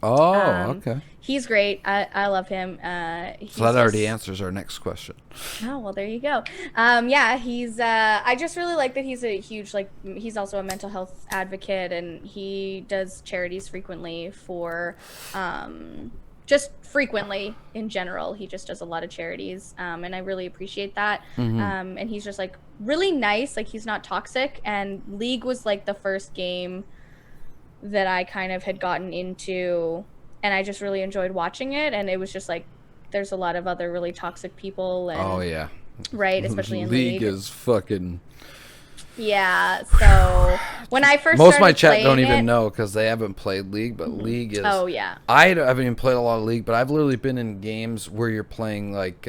Oh, okay. He's great. I love him. So that already answers our next question. Oh, well, there you go. Yeah, he's I just really like that he's a huge, like, he's also a mental health advocate, and he does charities frequently for just frequently in general. He just does a lot of charities, and I really appreciate that. And he's just like really nice, like he's not toxic. And League was like the first game that I kind of had gotten into, and I just really enjoyed watching it. And it was just like, there's a lot of other really toxic people. And, oh yeah, right, especially in League is fucking. Yeah, so when I first most of my started chat don't even it, know because they haven't played League, but League is. Oh yeah. I haven't even played a lot of League, but I've literally been in games where you're playing like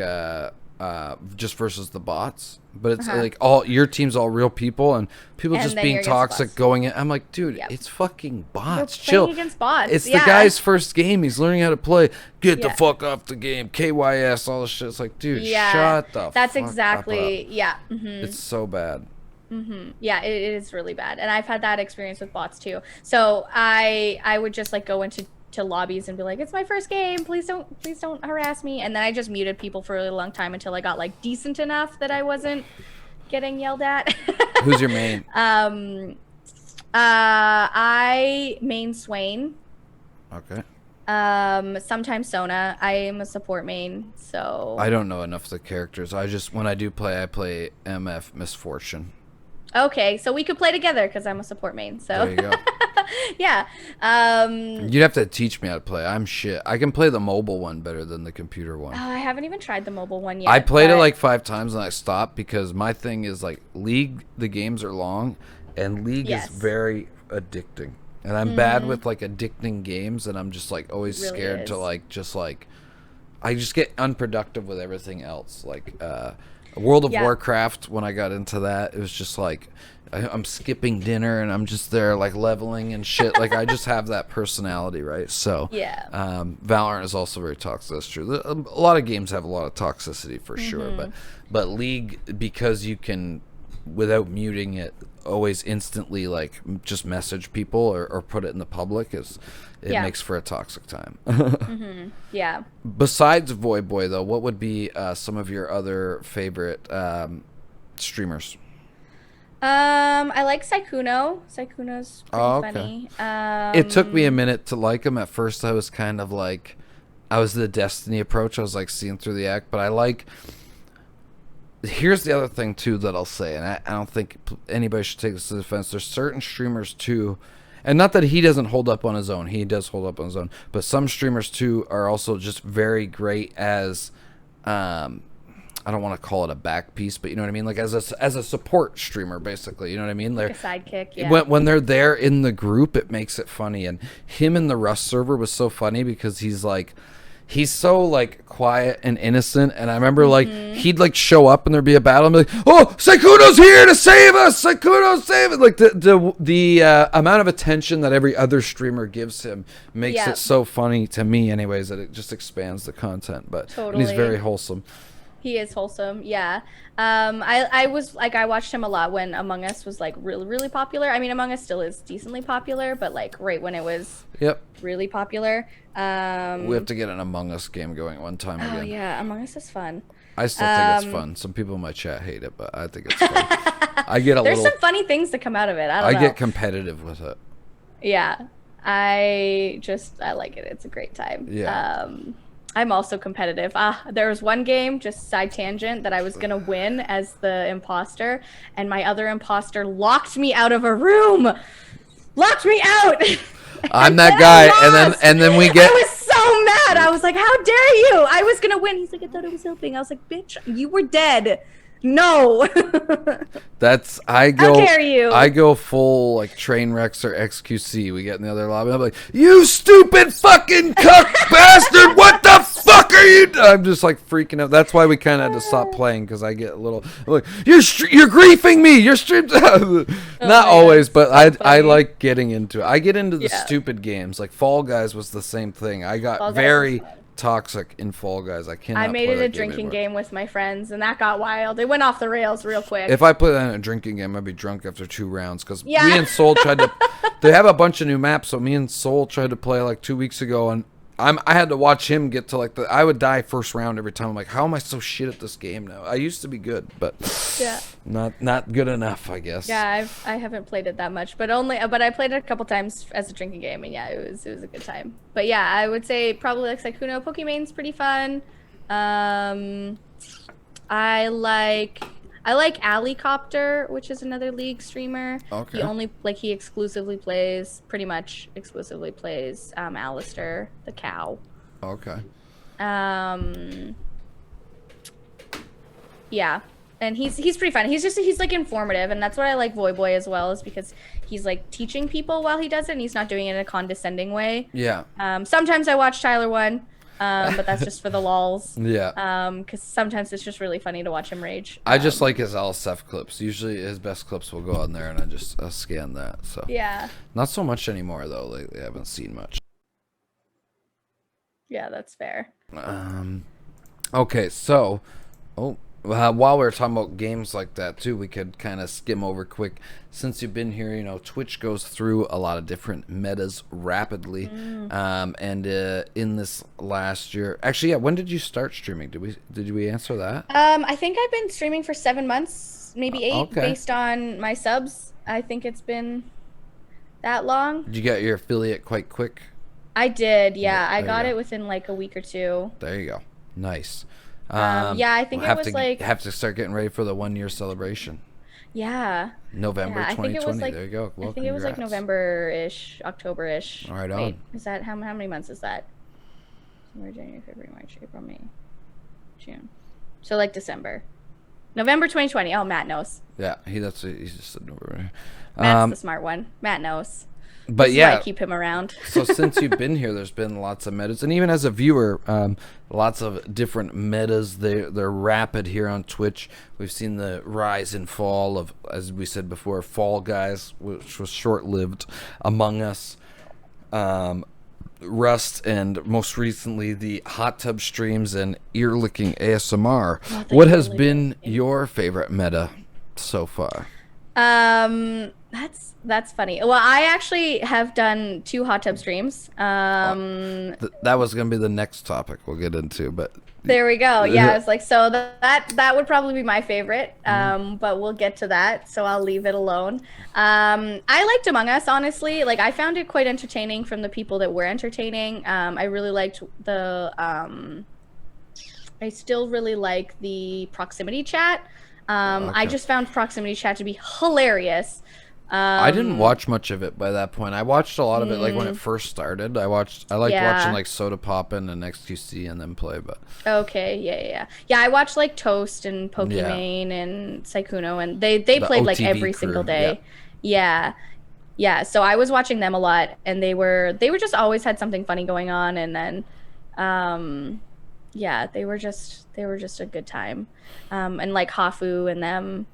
just versus the bots, but it's like all your team's all real people and people just being toxic going in. I'm like, dude, it's fucking bots. Chill. Against bots. It's the guy's first game. He's learning how to play. Get the fuck off the game. KYS, all this shit. It's like, dude, shut the That's fuck exactly up. It's so bad. Yeah, it is really bad, and I've had that experience with bots too. So I would just like go into lobbies and be like, it's my first game, please don't harass me. And then I just muted people for a really long time until I got like decent enough that I wasn't getting yelled at. Who's your main? I main Swain. Okay. Sometimes Sona. I am a support main, so I don't know enough of the characters. When I do play, I play MF Misfortune. Okay, so we could play together because I'm a support main. So there you go. Yeah. You'd have to teach me how to play. I'm shit. I can play the mobile one better than the computer one. I haven't even tried the mobile one yet. I played it like 5 times and I stopped because my thing is like League, the games are long, and League is very addicting. And I'm bad with like addicting games, and I'm just like always scared to like I just get unproductive with everything else. Like World of Warcraft, when I got into that, it was just like I'm skipping dinner and I'm just there like leveling and shit. Like I just have that personality, right? So Valorant is also very toxic. That's true. A lot of games have a lot of toxicity for sure, but League, because you can, without muting it, always instantly like just message people or put it in the public, it makes for a toxic time. Yeah. Besides Voyboy though, what would be some of your other favorite streamers? I like Saikuno. Saikuno's pretty funny. It took me a minute to like him. At first I was kind of like, I was the Destiny approach. I was like seeing through the act, but I like. Here's the other thing too that I'll say, and I don't think anybody should take this to defense. There's certain streamers too, and not that he doesn't hold up on his own. He does hold up on his own, but some streamers too are also just very great as, I don't want to call it a back piece, but you know what I mean? Like as a support streamer, basically. You know what I mean? Like a sidekick, yeah. When they're there in the group, it makes it funny. And him in the Rust server was so funny because he's so like quiet and innocent. And I remember like he'd like show up and there'd be a battle and be like, oh, Saikuno's here to save us! Saikuno's save it! Like the amount of attention that every other streamer gives him makes it so funny to me anyways that it just expands the content. But and he's very wholesome. He is wholesome, yeah. I was like, I watched him a lot when Among Us was like really, really popular. I mean, Among Us still is decently popular, but like right when it was really popular. We have to get an Among Us game going one time again. Oh yeah, Among Us is fun. I still think it's fun. Some people in my chat hate it, but I think it's fun. I get There's some funny things that come out of it. I get competitive with it. Yeah, I like it. It's a great time. Yeah. I'm also competitive. There was one game, just side tangent, that I was gonna win as the imposter, and my other imposter locked me out of a room. Locked me out. I'm that guy, and then we get. I was so mad. I was like, "How dare you!" I was gonna win. He's like, "I thought I was helping." I was like, "Bitch, you were dead." No. How dare you? I go full like train wrecks or XQC. We get in the other lobby. I'm like, you stupid fucking cuck bastard! What the fuck are you? I'm just like freaking out. That's why we kind of had to stop playing, because I get a little like, you're griefing me. Your streams. Not always, but I like getting into it. I get into the stupid games. Like Fall Guys was the same thing. I got very toxic in Fall Guys. I made it a drinking game with my friends, and that got wild. It went off the rails real quick. If I play that in a drinking game, I'd be drunk after 2 rounds, because me and Soul tried to. They have a bunch of new maps, so me and Soul tried to play like 2 weeks ago, and I had to watch him get to like I would die first round every time. I'm like, how am I so shit at this game now? I used to be good, but not good enough, I guess. Yeah, I haven't played it that much, but I played it a couple times as a drinking game, and it was a good time. But yeah, I would say probably like Sykkuno. Pokemon's pretty fun. I like Alicopter, which is another League streamer. Okay. He pretty much exclusively plays Alistair the cow. Okay. Yeah. And he's pretty fun. He's like informative, and that's what I like Voy Boy as well, is because he's like teaching people while he does it, and he's not doing it in a condescending way. Yeah. Sometimes I watch Tyler 1. But that's just for the lols. Yeah. Because sometimes it's just really funny to watch him rage. I just like his LSF clips. Usually his best clips will go on there, and I just scan that. So yeah. Not so much anymore though. Lately, I haven't seen much. Yeah, that's fair. Okay, so, while we're talking about games like that too, we could kind of skim over quick. Since you've been here, Twitch goes through a lot of different metas rapidly. And in this last year, actually, yeah, when did you start streaming? Did we answer that? I think I've been streaming for 7 months, maybe 8, based on my subs. I think it's been that long. Did you get your affiliate quite quick? I did, yeah. I got it within like a week or 2. There you go. Nice. Yeah, I think it was like... Have to start getting ready for the 1-year celebration. Yeah. November 2020. There you go. Well, I think it was like November-ish, October-ish. Right on. Wait, is that how many months is that? January, February, March, April, May, June. So like December. November 2020. Oh, Matt knows. Yeah, he's just said November. Matt's the smart one. Matt knows. But this is why I keep him around. So since you've been here, there's been lots of metas, and even as a viewer, lots of different metas. They're rapid here on Twitch. We've seen the rise and fall of, as we said before, Fall Guys, which was short-lived, Among Us, Rust, and most recently the hot tub streams and ear-licking ASMR. What has been your favorite meta so far? That's funny. Well, I actually have done 2 hot tub streams. That was gonna be the next topic we'll get into, but there we go. Yeah, I was like, so that would probably be my favorite. But we'll get to that, so I'll leave it alone. I liked Among Us, honestly. Like, I found it quite entertaining from the people that were entertaining. I really liked the I still really like the proximity chat. I just found proximity chat to be hilarious. I didn't watch much of it by that point. I watched a lot of it like when it first started. I liked watching like Soda Poppin' and XQC and then play, but okay, yeah. I watched like Toast and Pokimane and Sykkuno, and they played like every single day. Yeah. So I was watching them a lot, and they were just always had something funny going on, and then they were just a good time. And like Hafu and them.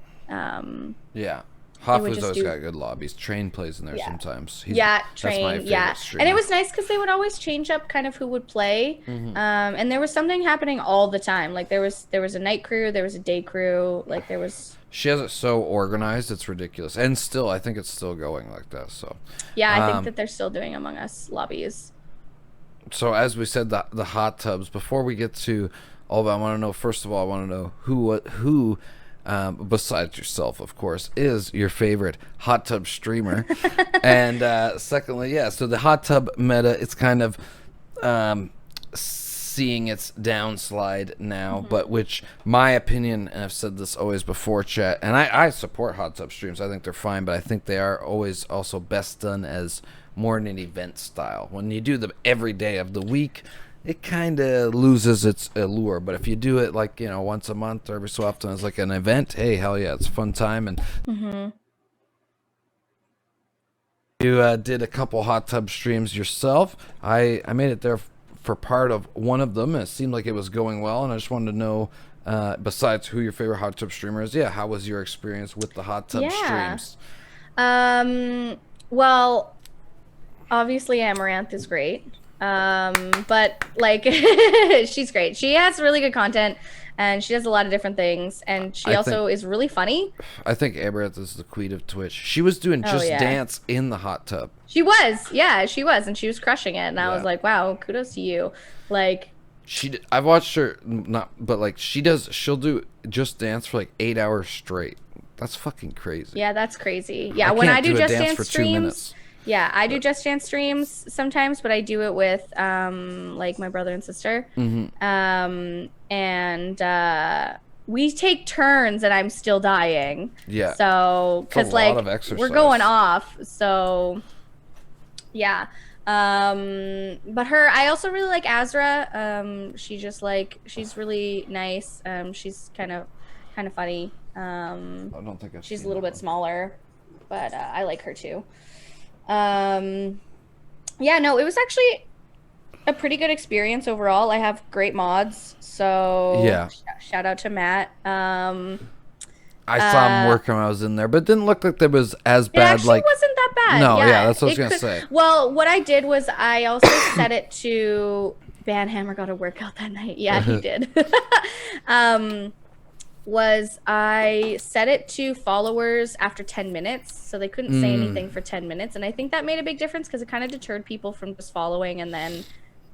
Hafu's always got good lobbies. Train plays in there sometimes. Train. That's my favorite streamer. And it was nice because they would always change up kind of who would play. And there was something happening all the time. Like there was a night crew, there was a day crew, like there was. She has it so organized, it's ridiculous. And still, I think it's still going like that. So. Yeah, I think that they're still doing Among Us lobbies. So as we said, the hot tubs. Before we get to all of it, I want to know. First of all, I want to know who. Besides yourself, of course, is your favorite hot tub streamer. And secondly, so the hot tub meta, it's kind of seeing its downslide now, but which my opinion, and I've said this always before, chat, and I support hot tub streams. I think they're fine, but I think they are always also best done as more in an event style. When you do them every day of the week, it kind of loses its allure. But if you do it like, once a month or every so often as like an event, hey, hell yeah, it's a fun time. And you did a couple hot tub streams yourself. I made it there for part of one of them, and it seemed like it was going well. And I just wanted to know, besides who your favorite hot tub streamer is, how was your experience with the hot tub streams? Well, obviously Amaranth is great. But like she's great. She has really good content and she does a lot of different things, and she also is really funny. I think Amaranth is the queen of Twitch. She was doing dance in the hot tub. She was, and she was crushing it, and I was like, wow, kudos to you. Like I've watched her she'll do Just Dance for like 8 hours straight. That's fucking crazy. Yeah, that's crazy. Yeah, when I do Just Dance streams, I do Just Dance streams sometimes, but I do it with like my brother and sister. And we take turns, and I'm still dying. Yeah. So because like we're going off, so yeah. But I also really like Azra. She's really nice. She's kind of funny. I don't think she's a little bit smaller, but I like her too. It was actually a pretty good experience overall. I have great mods, so shout out to Matt. I saw him working when I was in there, but it didn't look like there was as bad. It wasn't that bad. No, that's what I was gonna say. Well, what I did was I also set it to Banhammer got a workout that night. Yeah, he did. Was I set it to followers after 10 minutes, so they couldn't say anything for 10 minutes, and I think that made a big difference because it kind of deterred people from just following and then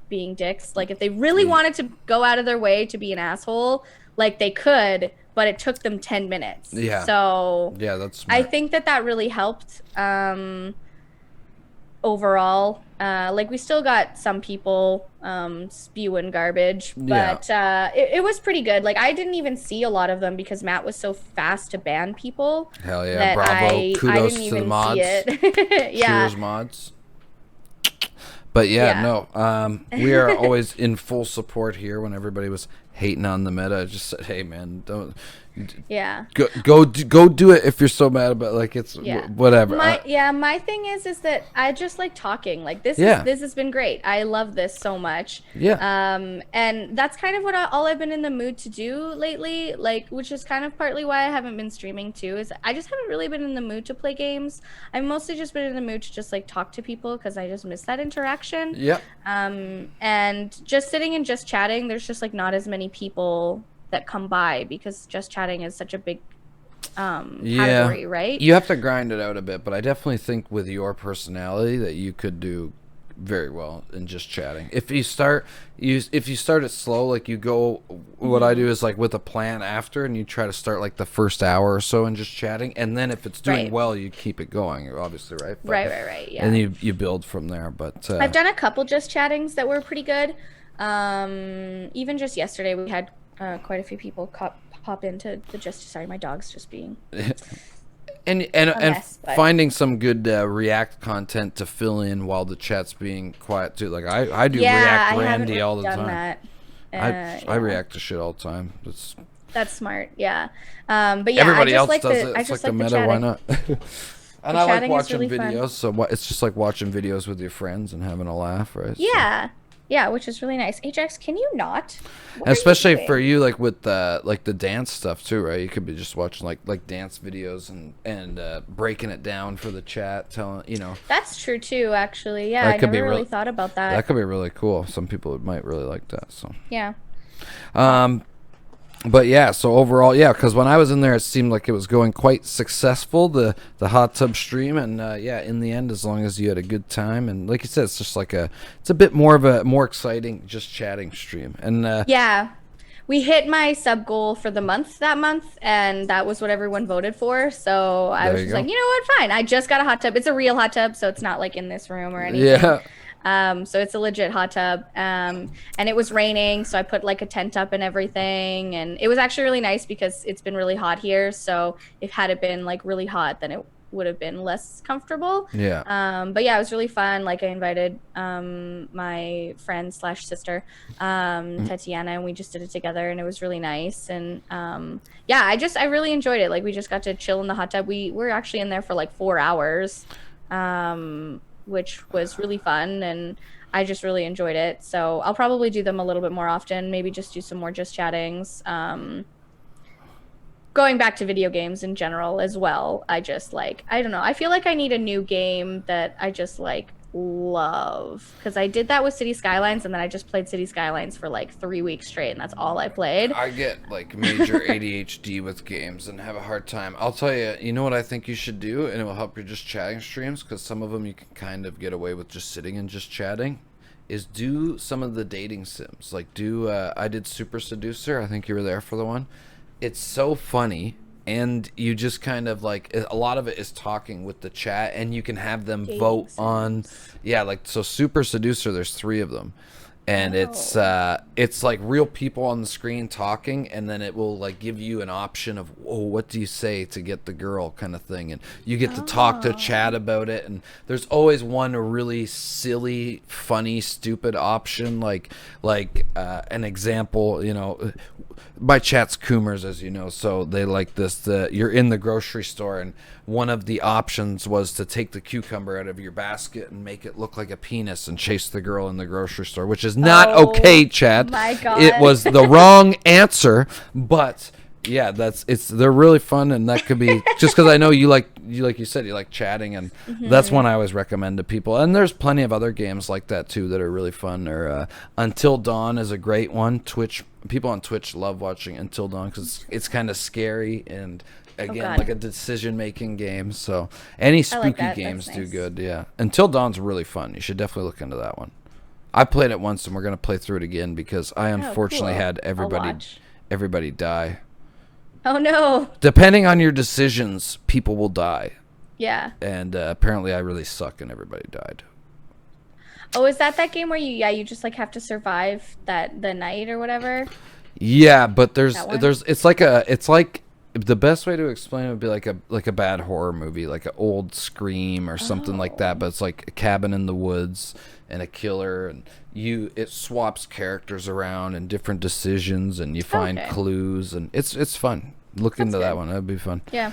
being dicks. Like if they really wanted to go out of their way to be an asshole, like they could, but it took them 10 minutes. Yeah. So that's smart. I think that really helped overall. Like we still got some people spewing garbage, but it was pretty good. Like I didn't even see a lot of them because Matt was so fast to ban people. Hell yeah, bravo. Kudos to the mods. See it. Cheers, mods. But we are always in full support here. When everybody was hating on the meta, I just said, hey man, don't go do it if you're so mad about whatever. My thing is that I just like talking. Like this has been great. I love this so much. And that's kind of what all I've been in the mood to do lately, like, which is kind of partly why I haven't been streaming too, is I just haven't really been in the mood to play games. I've mostly just been in the mood to just like talk to people because I just miss that interaction. And just sitting and just chatting, there's just like not as many people that come by because just chatting is such a big category, right? You have to grind it out a bit, but I definitely think with your personality that you could do very well in just chatting. If you start it slow, like you go, what I do is like with a plan after, and you try to start like the first hour or so and just chatting, and then if it's doing well, you keep it going, obviously, right? But, right. Yeah. And you build from there. But I've done a couple just chattings that were pretty good. Even just yesterday, we had quite a few people pop into the sorry, my dog's just being and mess, finding some good React content to fill in while the chat's being quiet too. Like I do React Randy all the time. I react to shit all the time. That's smart. Yeah. But yeah, everybody else does it. It's like the meta. Why not? And I like watching videos, so it's just like watching videos with your friends and having a laugh, right? Yeah. Yeah, which is really nice. Ajax, can you not? What are you Especially doing? for you, like with the dance stuff too, right? You could be just watching like dance videos and breaking it down for the chat, telling That's true too, actually. Yeah, I that could be never real. really thought about That that. could be really cool. Some people might really like that. So, Yeah. but yeah. So overall, yeah, because when I was in there, it seemed like it was going quite successful. The hot tub stream, and yeah, in the end, as long as you had a good time, and like you said, it's just like it's a bit more of a more exciting just chatting stream, and Yeah. We hit my sub goal for the month that month, and that was what everyone voted for. So I there was you just go. like, you know what, fine. I just got a hot tub. It's a real hot tub, so it's not like in this room or anything. Yeah. So it's a legit hot tub. And it was raining, so I put like a tent up and everything. And it was actually really nice because it's been really hot here. So if had it been like really hot, then it would have been less comfortable. Yeah. But yeah, it was really fun. Like I invited my friend slash sister, Tatiana, and we just did it together, and it was really nice. And yeah, I really enjoyed it. Like we just got to chill in the hot tub. We were actually in there for like 4 hours, which was really fun, and I just really enjoyed it. So I'll probably do them a little bit more often. Maybe just do some more just chattings. Going back to video games in general as well, I just like, I don't know, I feel like I need a new game that I just like love, because I did that with City Skylines, and then I just played City Skylines for like 3 weeks straight, and that's all I played. I get like major ADHD with games and have a hard time. I'll tell you, you know what I think you should do, and it will help your just chatting streams, because some of them you can kind of get away with just sitting and just chatting, is do some of the dating sims. Like I did Super Seducer. I think you were there for the one. It's so funny, and you just kind of like, a lot of it is talking with the chat, and you can have them Dating vote sims. on, yeah, like, so Super Seducer, there's 3 of them, and Oh. it's like real people on the screen talking, and then it will like give you an option of, oh, what do you say to get the girl, kind of thing, and you get to talk to chat Oh. about it, and there's always one really silly, funny, stupid option, like an example, my chat's Coomers, as you know, so they like this. You're in the grocery store, and one of the options was to take the cucumber out of your basket and make it look like a penis and chase the girl in the grocery store, which is not Oh okay, Chad. my It God. was the wrong answer, but yeah, they're really fun, and that could be just because I know like you said, you like chatting, and that's one I always recommend to people. And there's plenty of other games like that too that are really fun. Or Until Dawn is a great one. People on Twitch love watching Until Dawn because it's kind of scary, and again, God. like a decision making game. So any I spooky like that. games That's do nice. good. Yeah, Until Dawn's really fun. You should definitely look into that one. I played it once, and we're gonna play through it again because I Oh, unfortunately cool. had I'll watch. everybody die. Oh no. Depending on your decisions, people will die. Yeah. And apparently I really suck and everybody died. Oh, is that game where you just like have to survive the night or whatever? Yeah, but there's That one? it's like the best way to explain it would be like a bad horror movie, like an old Scream or something like that, Oh. but it's like a cabin in the woods and a killer, and it swaps characters around and different decisions, and you find Okay. clues, and it's fun. Look That's into that good. one. That'd be fun. Yeah.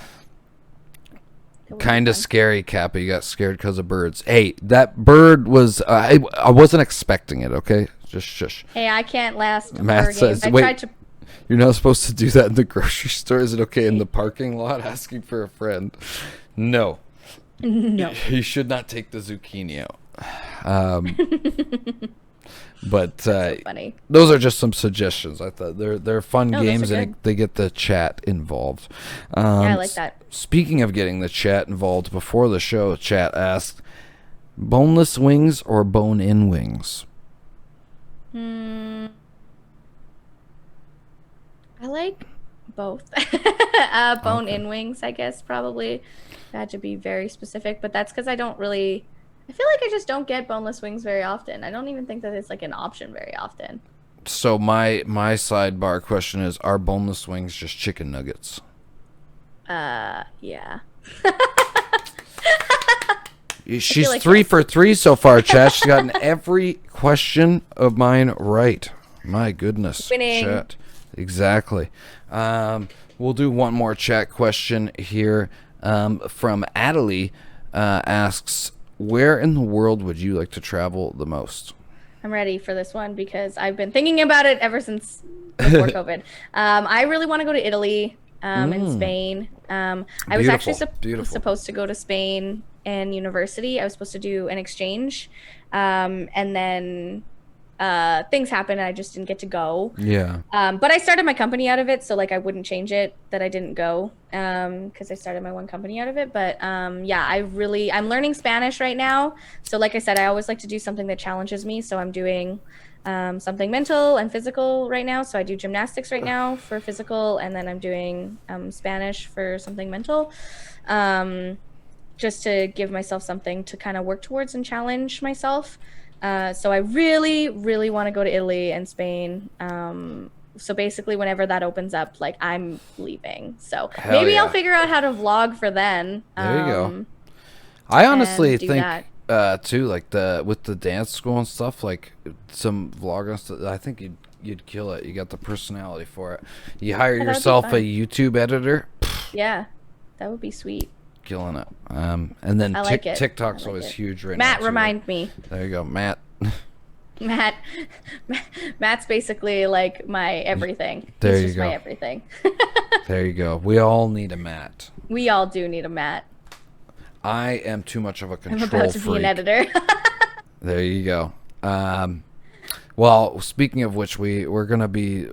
That would be Kind of fun. scary, Kappa. You got scared because of birds. Hey, that bird was I wasn't expecting it. Okay, just shush. Hey, I can't last Matt horror says, games. I wait. tried to. You're not supposed to do that in the grocery store. Is it okay in the parking lot asking for a friend? No. No. You should not take the zucchini out. But So funny. those are just some suggestions. I thought they're fun No, those are games, and good. they get the chat involved. Yeah, I like that. Speaking of getting the chat involved, before the show, chat asked, boneless wings or bone-in wings? I like both. Bone-in wings, I guess, probably. I had to be very specific, but that's because I don't really. I feel like I just don't get boneless wings very often. I don't even think that it's like an option very often. So my sidebar question is, are boneless wings just chicken nuggets? Yeah. She's like 3 yes. for 3 so far, chat. She's gotten every question of mine right. My goodness, Winning. chat. Exactly. We'll do one more chat question here. From Adelie, asks, where in the world would you like to travel the most? I'm ready for this one because I've been thinking about it ever since before COVID. I really want to go to Italy and Spain. I was actually supposed to go to Spain in university. I was supposed to do an exchange, and then things happened and I just didn't get to go. Yeah. But I started my company out of it, so like I wouldn't change it that I didn't go because I started my one company out of it. But yeah, I'm learning Spanish right now. So like I said, I always like to do something that challenges me. So I'm doing something mental and physical right now. So I do gymnastics right now for physical, and then I'm doing Spanish for something mental. Just to give myself something to kind of work towards and challenge myself. So I really, really want to go to Italy and Spain. So basically, whenever that opens up, like I'm leaving. So maybe I'll figure out how to vlog for then. There you go. I honestly think too, like with the dance school and stuff, like some vlogging stuff. I think you'd kill it. You got the personality for it. You hire yourself a YouTube editor. Yeah, that would be sweet. Killing it. And then TikTok's always huge right now. Matt, remind me. There you go, Matt. Matt's basically like my everything. There He's you just go. My everything. There you go. We all need a Matt. We all do need a Matt. I am too much of a control freak. I'm about to be an editor. There you go. Well, speaking of which, we're gonna be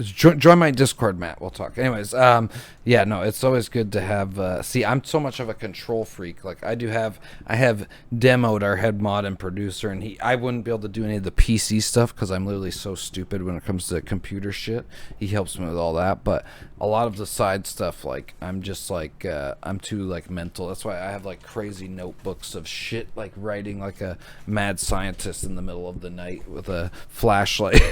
join my Discord, Matt. We'll talk. Anyways, yeah, no, it's always good to have. See, I'm so much of a control freak. Like I have demoed our head mod and producer, and I wouldn't be able to do any of the PC stuff because I'm literally so stupid when it comes to computer shit. He helps me with all that, but a lot of the side stuff, like I'm just like I'm too like mental. That's why I have like crazy notebooks of shit, like writing like a mad scientist in the middle of the night with a flashlight.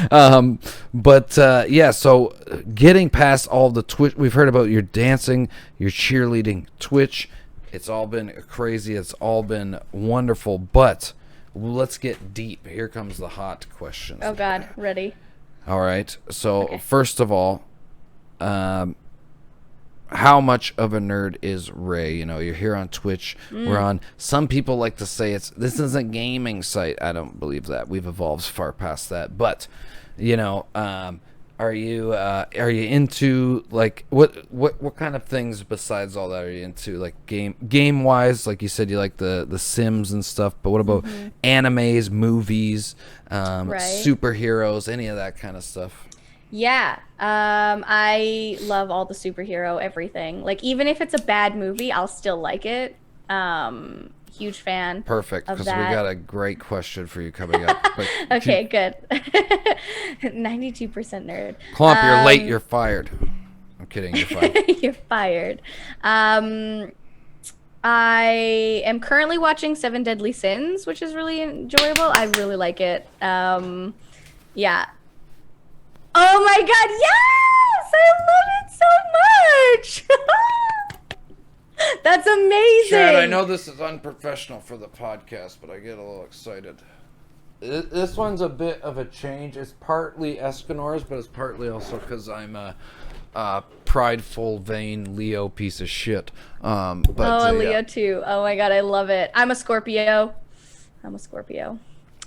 But yeah, so getting past all the Twitch, we've heard about your dancing, your cheerleading, Twitch. It's all been crazy. It's all been wonderful. But let's get deep. Here comes the hot questions. Oh God, ready. All right. So first of all, how much of a nerd is Raye? You know, you're here on Twitch. We're on. Some people like to say this is a gaming site. I don't believe that. We've evolved far past that. But you know, are you into like what kind of things besides all that are you into? Like game wise, like you said, you like the Sims and stuff. But what about animes, movies, superheroes, any of that kind of stuff? Yeah, I love all the superhero everything. Like even if it's a bad movie, I'll still like it. Huge fan. Perfect, because we got a great question for you coming up. Okay, good. 92% nerd. Clump, you're late. You're fired. I'm kidding. You're fired. You're fired. I am currently watching 7 Deadly Sins, which is really enjoyable. I really like it. Yeah. Oh my God, yes! I love it so much! That's amazing! Chad, I know this is unprofessional for the podcast, but I get a little excited. This one's a bit of a change. It's partly Escanor's, but it's partly also because I'm a prideful, vain Leo piece of shit. But, Leo too. Oh my God, I love it. I'm a Scorpio.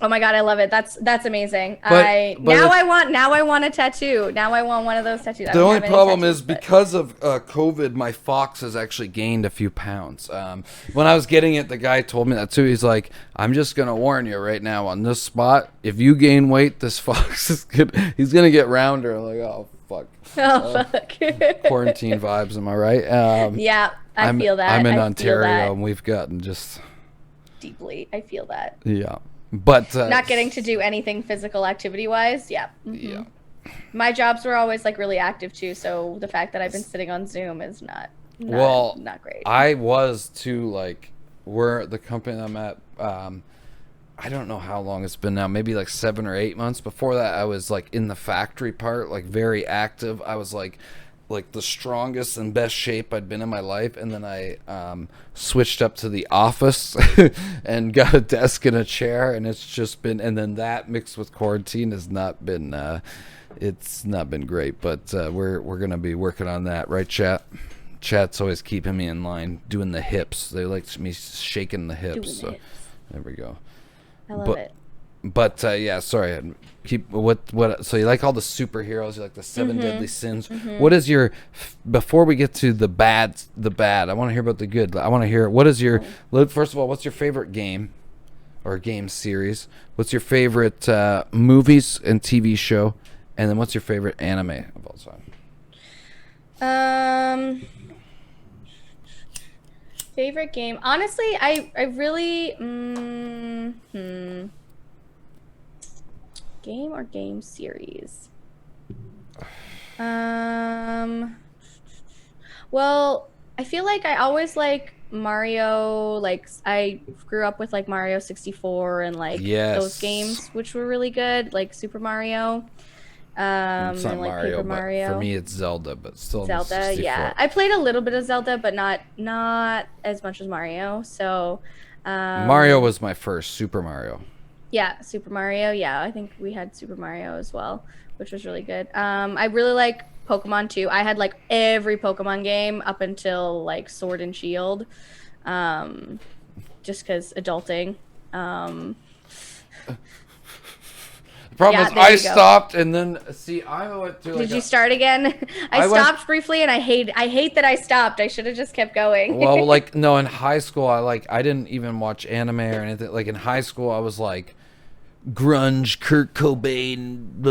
Oh my God, I love it. That's amazing. Now I want a tattoo. Now I want one of those tattoos. The only problem is because of COVID, my fox has actually gained a few pounds. When I was getting it, the guy told me that too. He's like, "I'm just gonna warn you right now on this spot. If you gain weight, this fox is he's gonna get rounder." I'm like, "Oh fuck." Oh fuck. Quarantine vibes, am I right? Yeah, I feel that. I'm in Ontario, and we've gotten just deeply. I feel that. Yeah. But not getting to do anything physical activity wise, yeah. Yeah. My jobs were always like really active too, so the fact that I've been sitting on Zoom is not great. I was too. Like, we're the company I'm at. I don't know how long it's been now. Maybe like 7 or 8 months. Before that, I was like in the factory part, like very active. I was like the strongest and best shape I'd been in my life, and then I switched up to the office and got a desk and a chair, and it's just been, and then that mixed with quarantine has not been it's not been great, but we're gonna be working on that, right, chat's always keeping me in line, doing the hips. They like me shaking the hips. There we go. I love it. But yeah, sorry. Keep what? So you like all the superheroes? You like the 7 deadly sins? What is your? Before we get to the bad, I want to hear about the good. I want to hear what is your. First of all, what's your favorite game, or game series? What's your favorite movies and TV show? And then what's your favorite anime of all time? Favorite game. Honestly, I really game or game series. Well, I feel like I always like Mario. Like I grew up with like Mario 64 and like those games, which were really good, like Super Mario. It's not and, like, Mario, Paper but Mario. for me it's Zelda, but still Zelda. Yeah, I played a little bit of Zelda, but not as much as Mario. So Mario was my first. Super Mario. Yeah, Super Mario. Yeah, I think we had Super Mario as well, which was really good. I really like Pokemon too. I had like every Pokemon game up until like Sword and Shield, just because adulting. The problem is I stopped, and then I went to. Like Did you start again? I stopped briefly, and I hate that I stopped. I should have just kept going. Well, like no, in high school I didn't even watch anime or anything. Like in high school I was like grunge, Kurt Cobain,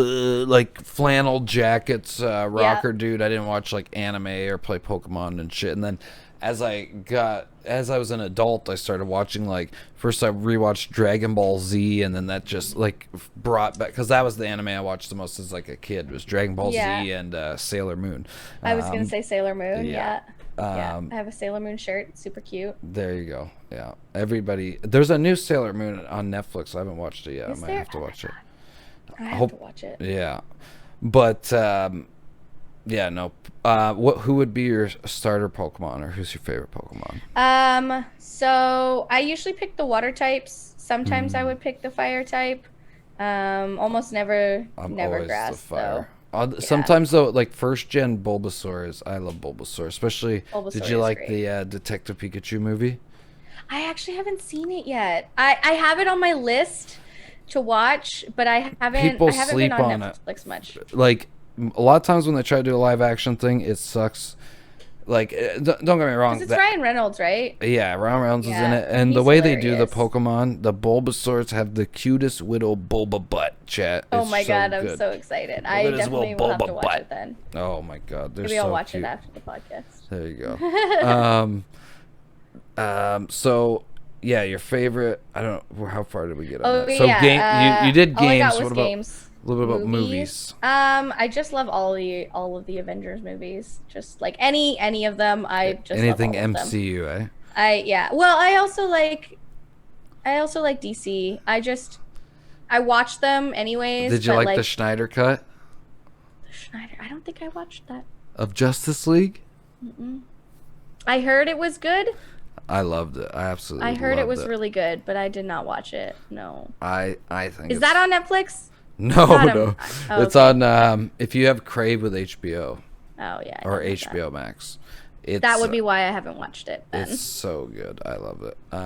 like flannel jackets, rocker dude. I didn't watch like anime or play Pokemon and shit. And then as I was an adult, I started watching, like, first I rewatched Dragon Ball Z, and then that just like brought back, because that was the anime I watched the most as like a kid, was Dragon Ball Z and Sailor Moon. I was gonna say Sailor Moon. Yeah. I have a Sailor Moon shirt. Super cute. There you go. Yeah. Everybody. There's a new Sailor Moon on Netflix. I haven't watched it yet. I might have to watch it. I have to watch it. Yeah. But yeah, no. Who would be your starter Pokemon, or who's your favorite Pokemon? So I usually pick the water types. Sometimes I would pick the fire type. Almost never grass though. Sometimes though, like first gen Bulbasaur I love Bulbasaur, especially. Did you like the Detective Pikachu movie? I actually haven't seen it yet. I have it on my list to watch, but I haven't been on Netflix much. Like a lot of times when they try to do a live action thing, it sucks. Like, don't get me wrong. It's Ryan Reynolds, right? Yeah, Ryan Reynolds is in it. And the way they do the Pokemon, the Bulbasaurs have the cutest little Bulba butt, chat. Oh my god, I'm so excited. I definitely will have to watch it then. Oh my god, they're so cute. Maybe I'll watch it after the podcast. There you go. So, yeah, your favorite, I don't know, how far did we get on that? So, you did games. What about games? A little bit about movies. I just love all of the Avengers movies. Just like any of them. I just anything love all MCU, of them. Well, I also like DC. I watch them anyways. Did you like the Schneider cut? The Schneider. I don't think I watched that. Of Justice League? I heard it was good. I loved it. I absolutely loved it. I heard it was really good, but I did not watch it. No. I think. Is that on Netflix? No. It's on if you have Crave with HBO. Oh yeah. Or HBO Max. That would be why I haven't watched it then. It's so good. I love it. I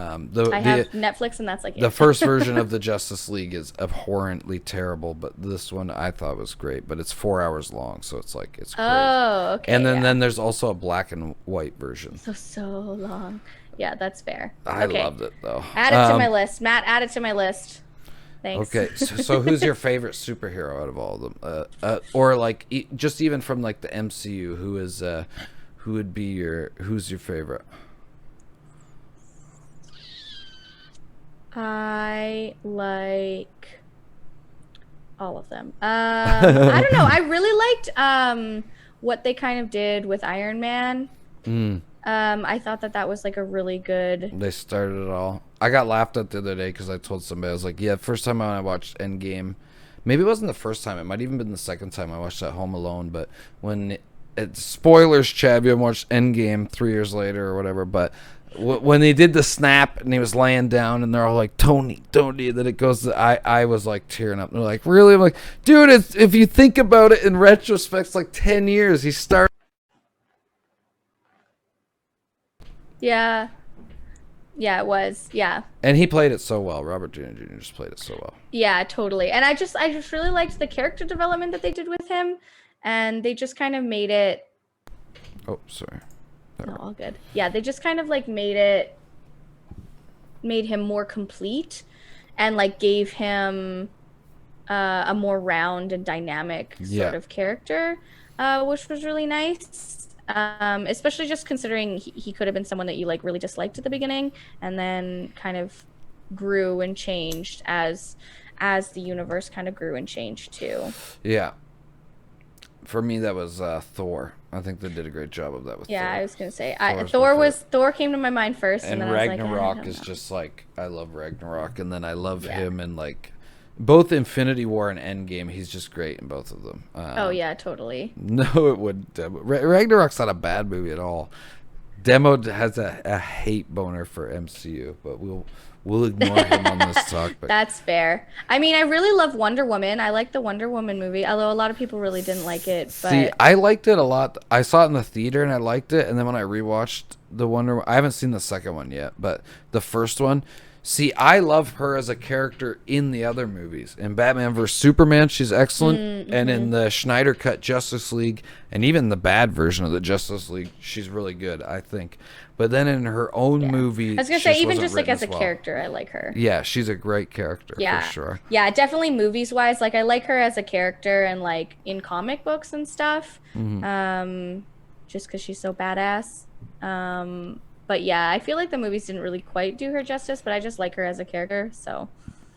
have Netflix, and that's like it. The first version of the Justice League is abhorrently terrible, but this one I thought was great. But it's 4 hours long, so it's like it's great. Oh, okay. And then there's also a black and white version. So long. Yeah, that's fair. I loved it though. Add it to my list, Matt. Add it to my list. Thanks. Okay, so who's your favorite superhero out of all of them? Or like just even from like the MCU, who's your favorite? I like all of them. I don't know. I really liked what they kind of did with Iron Man. I thought that was like a really good. They started it all. I got laughed at the other day because I told somebody, I was like, yeah, first time I watched Endgame, maybe it wasn't the first time, it might even been the second time I watched that Home Alone, but when spoilers, Chad, you haven't watched Endgame 3 years later or whatever, but when they did the snap and he was laying down and they're all like, Tony, then it goes I was like tearing up. And they're like, really? I'm like, dude, if you think about it in retrospect, it's like 10 years. He started. Yeah. Yeah, it was. Yeah. And he played it so well. Robert Downey Jr. just played it so well. Yeah, totally. And I just really liked the character development that they did with him, and they just kind of made it. Oh, sorry. No, all good. Yeah, they just kind of like made him more complete, and like gave him a more round and dynamic sort of character, which was really nice. Especially just considering he could have been someone that you like really disliked at the beginning, and then kind of grew and changed as the universe kind of grew and changed too. Yeah. For me, that was Thor. I think they did a great job of that with Thor. I was gonna say Thor came to my mind first, and then Ragnarok I was like, is just like, I love Ragnarok, and then I love him in like both Infinity War and Endgame. He's just great in both of them. Oh yeah, totally. No, it wouldn't. Ragnarok's not a bad movie at all. Demo has a hate boner for MCU, but we'll ignore him on this talk. But that's fair. I mean, I really love Wonder Woman. I like the Wonder Woman movie, although a lot of people really didn't like it. But... See, I liked it a lot. I saw it in the theater and I liked it, and then when I rewatched I haven't seen the second one yet, but the first one. See, I love her as a character in the other movies. In Batman vs. Superman, she's excellent. Mm-hmm. And in the Snyder Cut Justice League, and even the bad version of the Justice League, she's really good, I think. But then in her own movie... I was going to say, even just like as a character, I like her. Yeah, she's a great character, for sure. Yeah, definitely movies-wise. Like, I like her as a character and, like, in comic books and stuff. Mm-hmm. Just because she's so badass. But yeah, I feel like the movies didn't really quite do her justice, but I just like her as a character, so.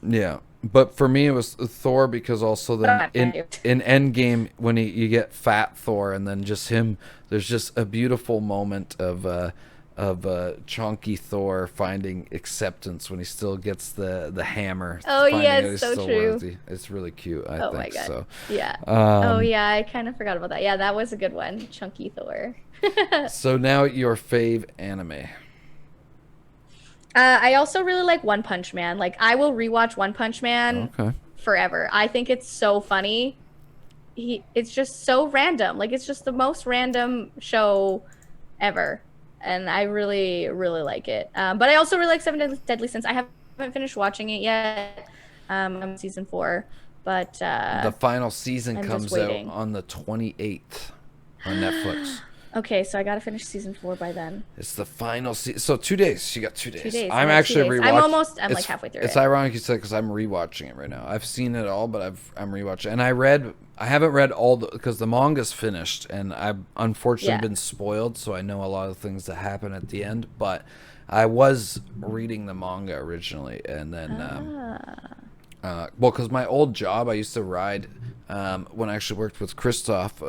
Yeah, but for me it was Thor, because also then in Endgame when you get fat Thor, and then just him, there's just a beautiful moment of chunky Thor finding acceptance when he still gets the hammer. Oh yeah, it's so true. Worthy. It's really cute. I think my God. So. Yeah. Oh yeah, I kind of forgot about that. Yeah, that was a good one, chunky Thor. So now your fave anime. I also really like One Punch Man. Like, I will rewatch One Punch Man forever. I think it's so funny. It's just so random. Like, it's just the most random show ever. And I really, really like it. But I also really like Seven Deadly Sins. I haven't finished watching it yet. I'm on season 4. But the final season comes out on the 28th on Netflix. Okay, so I gotta finish season 4 by then. It's the final season. So 2 days. You got 2 days. 2 days. I'm actually rewatching. I'm like halfway through It's ironic you said, because I'm rewatching it right now. I've seen it all, but I'm rewatching. And I haven't read all because the manga's finished, and I've unfortunately been spoiled, so I know a lot of things that happen at the end. But I was reading the manga originally, and then well, because my old job, I used to ride when I actually worked with Christoph.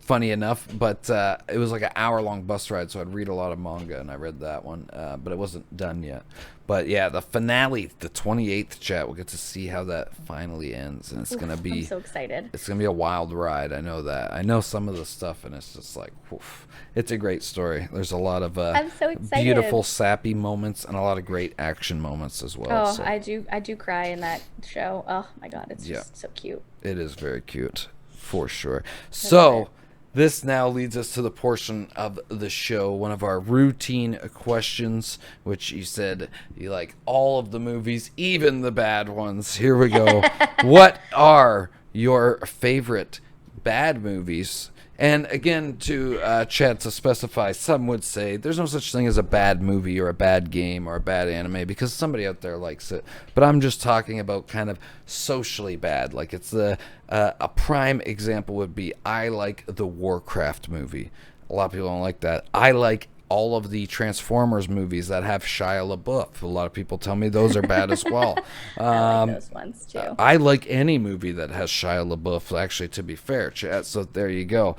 Funny enough, but it was like an hour-long bus ride, so I'd read a lot of manga, and I read that one, but it wasn't done yet. But yeah, the finale, the 28th chat, we'll get to see how that finally ends, and it's gonna be. I'm so excited. It's gonna be a wild ride. I know that. I know some of the stuff, and it's just like, oof. It's a great story. There's a lot of I'm so excited. Beautiful, sappy moments, and a lot of great action moments as well. Oh, so. I do cry in that show. Oh my God, it's just so cute. It is very cute. For sure. So this now leads us to the portion of the show, one of our routine questions, which you said you like all of the movies, even the bad ones. Here we go. What are your favorite bad movies? And again, to Chad, to specify, some would say there's no such thing as a bad movie or a bad game or a bad anime, because somebody out there likes it. But I'm just talking about kind of socially bad. Like, it's a prime example would be, I like the Warcraft movie. A lot of people don't like that. I like all of the Transformers movies that have Shia LaBeouf. A lot of people tell me those are bad as well. I like those ones too. I like any movie that has Shia LaBeouf, actually, to be fair, Chat. So there you go.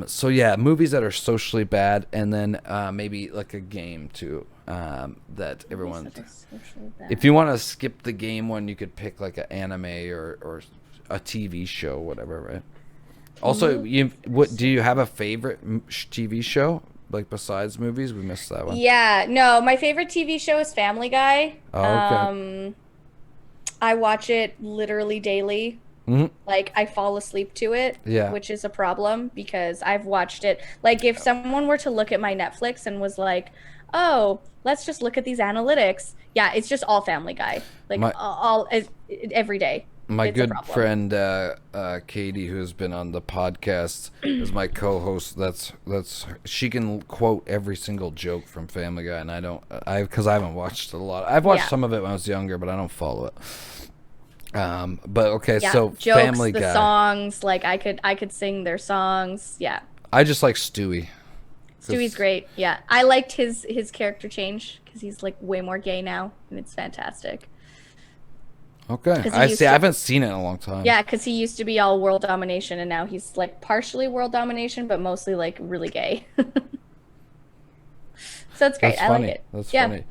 So yeah, movies that are socially bad, and then maybe like a game too. That everyone. If you want to skip the game one, you could pick like an anime or a TV show, whatever, right? Also, do you have a favorite TV show? Like, besides movies? We missed that one. Yeah, no, my favorite TV show is Family Guy. Oh, okay. I watch it literally daily. Mm-hmm. Like, I fall asleep to it, which is a problem, because I've watched it. Like, if someone were to look at my Netflix and was like, oh, let's just look at these analytics. Yeah, it's just all Family Guy, like every day. My It's a good problem. friend Katie, who's been on the podcast, is my co-host. That's she can quote every single joke from Family Guy, and because I haven't watched it a lot. I've watched some of it when I was younger, but I don't follow it. But okay, so jokes, Family Guy. The songs, like I could sing their songs. Yeah. I just like Stewie. Stewie's great. Yeah, I liked his character change because he's like way more gay now, and it's fantastic. Okay, I haven't seen it in a long time. Yeah, because he used to be all world domination, and now he's like partially world domination, but mostly like really gay. So it's great. That's I funny. like it. That's funny.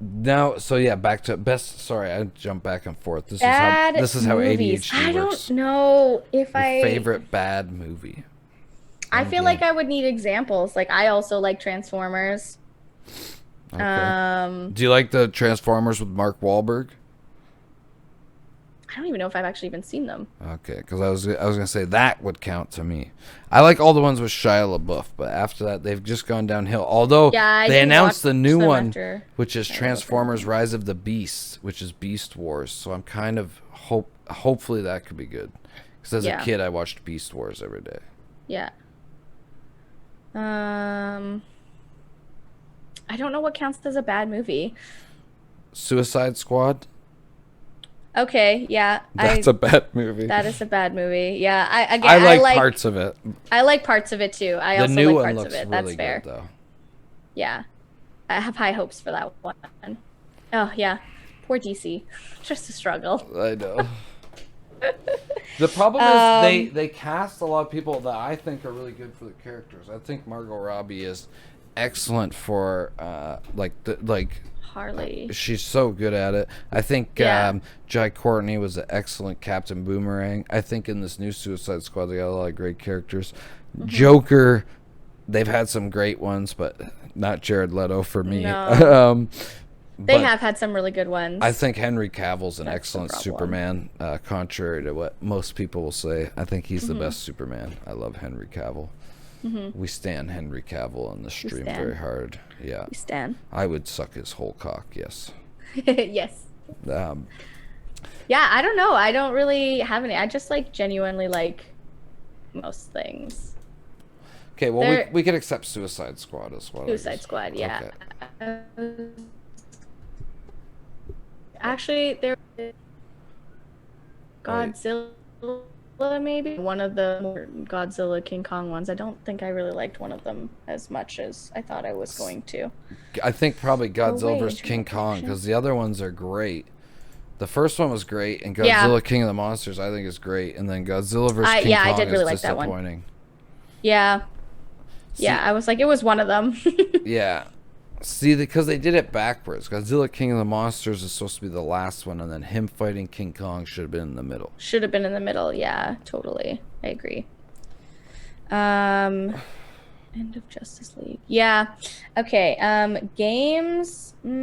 Now, so yeah, back to best. Sorry, I jump back and forth. This is how movies. ADHD works. I don't know if Your favorite bad movie. I feel like I would need examples. Like I also like Transformers. Okay. Do you like the Transformers with Mark Wahlberg? I don't even know if I've actually even seen them. Okay, because I was gonna say that would count to me. I like all the ones with Shia LaBeouf, but after that they've just gone downhill. Although they announced the new one, which is Transformers: Rise of the Beasts, which is Beast Wars. So I'm kind of hopefully that could be good. Because as a kid, I watched Beast Wars every day. Yeah. I don't know what counts as a bad movie. Suicide Squad. Okay, yeah. That's a bad movie. That is a bad movie. Yeah, I like parts of it. I like parts of it too. I also like parts of it. That's fair. Good, though. Yeah. I have high hopes for that one. Oh, yeah. Poor DC. Just a struggle. I know. The problem is they cast a lot of people that I think are really good for the characters. I think Margot Robbie is excellent for Harley. She's so good at it. I think Jai Courtney was an excellent Captain Boomerang. I think in this new Suicide Squad they got a lot of great characters. Mm-hmm. Joker, they've had some great ones, but not Jared Leto for me. No. They have had some really good ones. I think Henry Cavill's an excellent Superman, contrary to what most people will say. I think he's the best Superman. I love Henry Cavill. Mm-hmm. We stan Henry Cavill on the stream very hard. Yeah. We stan. I would suck his whole cock, yes. Yes. Yeah, I don't know. I don't really have any. I just genuinely like most things. Okay, well, we could accept Suicide Squad as well. Suicide Squad, yeah. Okay. Actually, there Godzilla, maybe one of the more Godzilla King Kong ones. I don't think I really liked one of them as much as I thought I was going to. I think probably Godzilla vs. King Kong, because the other ones are great. The first one was great, and Godzilla King of the Monsters I think is great, and then Godzilla vs. King Kong I did really like that one. Yeah. Yeah, I was like, it was one of them. Yeah. See, because they did it backwards. Godzilla King of the Monsters is supposed to be the last one, and then him fighting King Kong should have been in the middle. Should have been in the middle, yeah, totally. I agree. End of Justice League. Yeah. Okay, games. What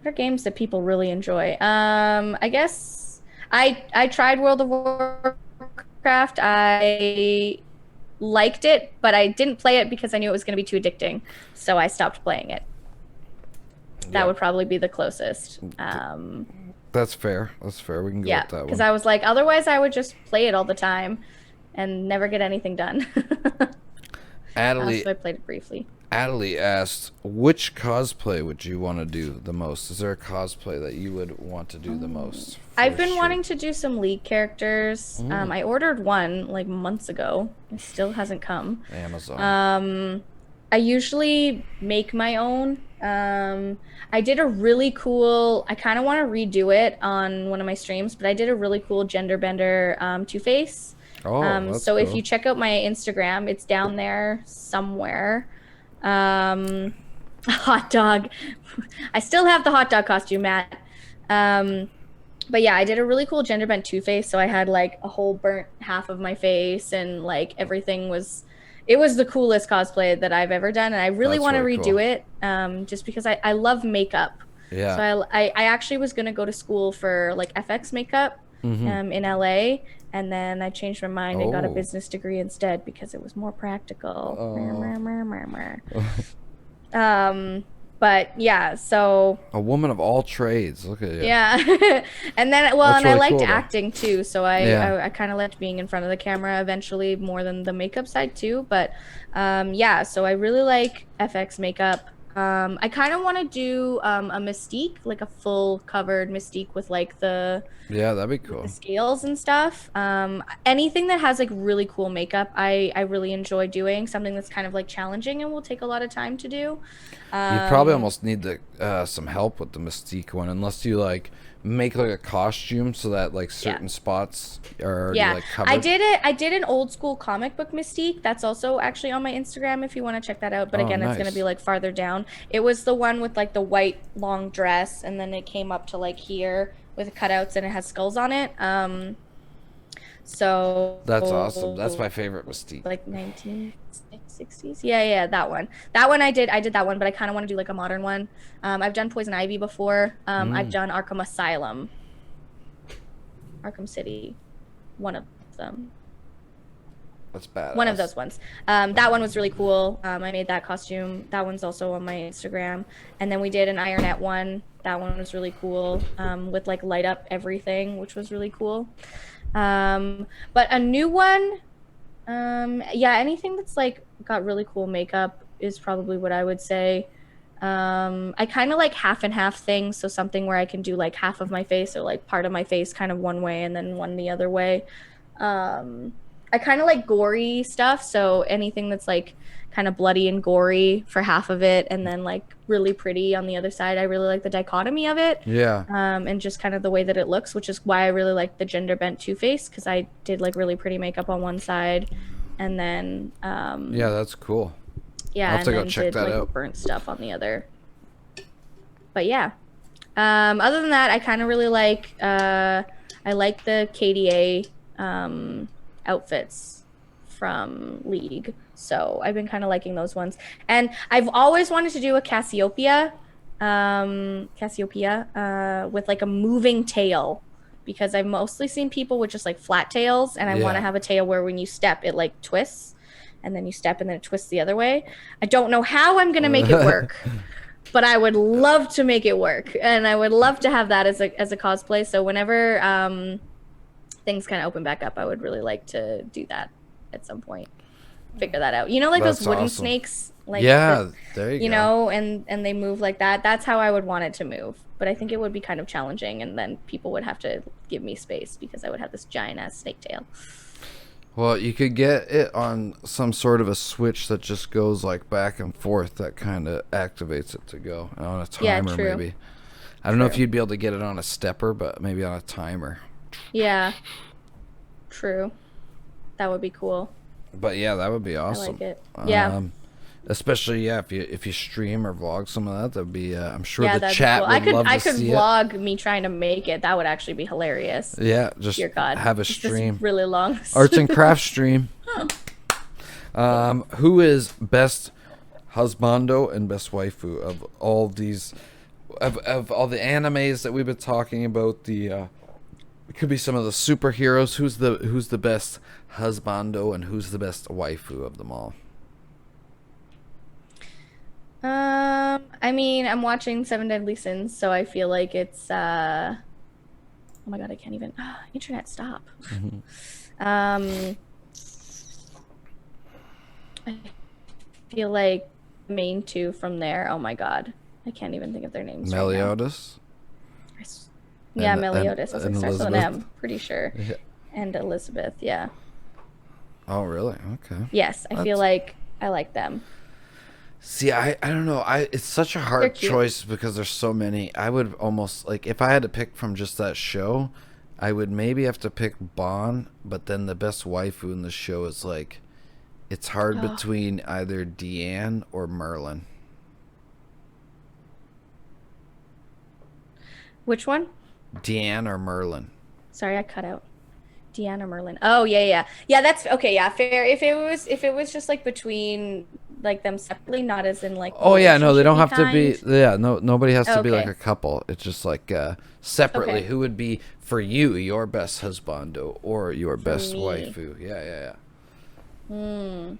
are games that people really enjoy? I guess I tried World of Warcraft. I liked it, but I didn't play it because I knew it was going to be too addicting, so I stopped playing it. That would probably be the closest. That's fair. That's fair. We can go with that one. Because I was like, otherwise I would just play it all the time and never get anything done. So I played it briefly. Adelie asked, which cosplay would you want to do the most? Is there a cosplay that you would want to do the most? I've been wanting to do some League characters. I ordered one months ago. It still hasn't come. Amazon. I usually make my own. I did a really cool, I kind of want to redo it on one of my streams, but I did a really cool gender bender Two-Face. So cool. If you check out my Instagram, it's down there somewhere. Hot dog. I still have the hot dog costume, Matt. But yeah, I did a really cool gender bent Two-Face, so I had a whole burnt half of my face, and everything was, it was the coolest cosplay that I've ever done, and I really want to redo it, just because I love makeup. Yeah. So I actually was gonna go to school for FX makeup in LA, and then I changed my mind and got a Oh. business degree instead because it was more practical. But yeah, so A woman of all trades. Look at you. yeah. And then, well, That's and I really liked cool, though. acting too, so Yeah. I kind of liked being in front of the camera eventually more than the makeup side too. But yeah, so I really like FX makeup. I kind of want to do a Mystique, like a full covered Mystique with like Yeah, that'd be with the cool. scales and stuff. Anything that has like really cool makeup, I really enjoy doing. Something that's kind of like challenging and will take a lot of time to do. You'd probably almost need some help with the Mystique one, unless you like make like a costume so that like certain spots are already like covered. I did an old school comic book Mystique. That's also actually on my Instagram if you want to check that out. But again, it's gonna be like farther down. It was the one with like the white long dress, and then it came up to like here with cutouts, and it has skulls on it. So That's awesome. That's my favorite Mystique. Like 1960s. Yeah, that one. That one I did that one, but I kind of want to do like a modern one. I've done Poison Ivy before. I've done Arkham Asylum. Arkham City. One of them. That's bad. One of those ones. That one was really cool. I made that costume. That one's also on my Instagram. And then we did an Ironette one. That one was really cool. With like light up everything, which was really cool. But a new one, yeah, anything that's like got really cool makeup is probably what I would say. I kind of like half and half things, so something where I can do like half of my face or like part of my face kind of one way and then one the other way. I kind of like gory stuff, so anything that's like kind of bloody and gory for half of it and then like really pretty on the other side. I really like the dichotomy of it. Yeah. And just kind of the way that it looks, which is why I really like the gender bent Two-Face, because I did like really pretty makeup on one side and then yeah, that's cool. yeah, I'll have to and go then check did that like out. burnt stuff on the other. But yeah. Other than that, I kind of really like I like the KDA outfits from League. So I've been kind of liking those ones. And I've always wanted to do a Cassiopeia with like a moving tail, because I've mostly seen people with just like flat tails, and I want to have a tail where when you step it like twists, and then you step and then it twists the other way. I don't know how I'm gonna make it work, but I would love to make it work, and I would love to have that as a cosplay. So whenever things kind of open back up, I would really like to do that at some point. Figure that out. You know, like That's those wooden awesome. snakes, like yeah, there you go. you know, and they move like that. That's how I would want it to move. But I think it would be kind of challenging, and then people would have to give me space because I would have this giant ass snake tail. Well, you could get it on some sort of a switch that just goes like back and forth. That kind of activates it to go on a timer, true. maybe. I don't know if you'd be able to get it on a stepper, but maybe on a timer. Yeah, true. That would be cool. But yeah, that would be awesome. I like it. Yeah. Especially if you stream or vlog some of that, that'd be I'm sure Yeah, the that'd be chat cool. would love I to could see vlog me trying to make it. That would actually be hilarious. it. Yeah, just Dear God. have a It's just stream. really long. Arts and crafts stream. Who is best husbando and best waifu of all these of all the animes that we've been talking about? It could be some of the superheroes. Who's the best husbando and who's the best waifu of them all? I mean, I'm watching Seven Deadly Sins, so I feel like it's oh my God, I can't even internet stop. I feel like main two from there. Oh my God, I can't even think of their names. Meliodas. Yeah, And- Meliodas. I was and like, starts with an Elizabeth. M, pretty sure. Yeah. And Elizabeth, yeah. Oh, really? Okay. Yes, I feel like I like them. See, I don't know. It's such a They're hard cute. choice because there's so many. I would almost like if I had to pick from just that show, I would maybe have to pick Bon, but then the best waifu in the show is like it's hard between either Deanne or Merlin. Which one? Deanne or Merlin. Sorry, I cut out. Deanna Merlin. Oh yeah. That's okay. Yeah, fair. If it was just like between like them separately, not as in like. Oh yeah, no, they don't have to be. kind? Yeah, no, nobody has to be like Okay. a couple. It's just like separately. Okay. Who would be for you your best husbando or your best me. waifu? Yeah. Hmm.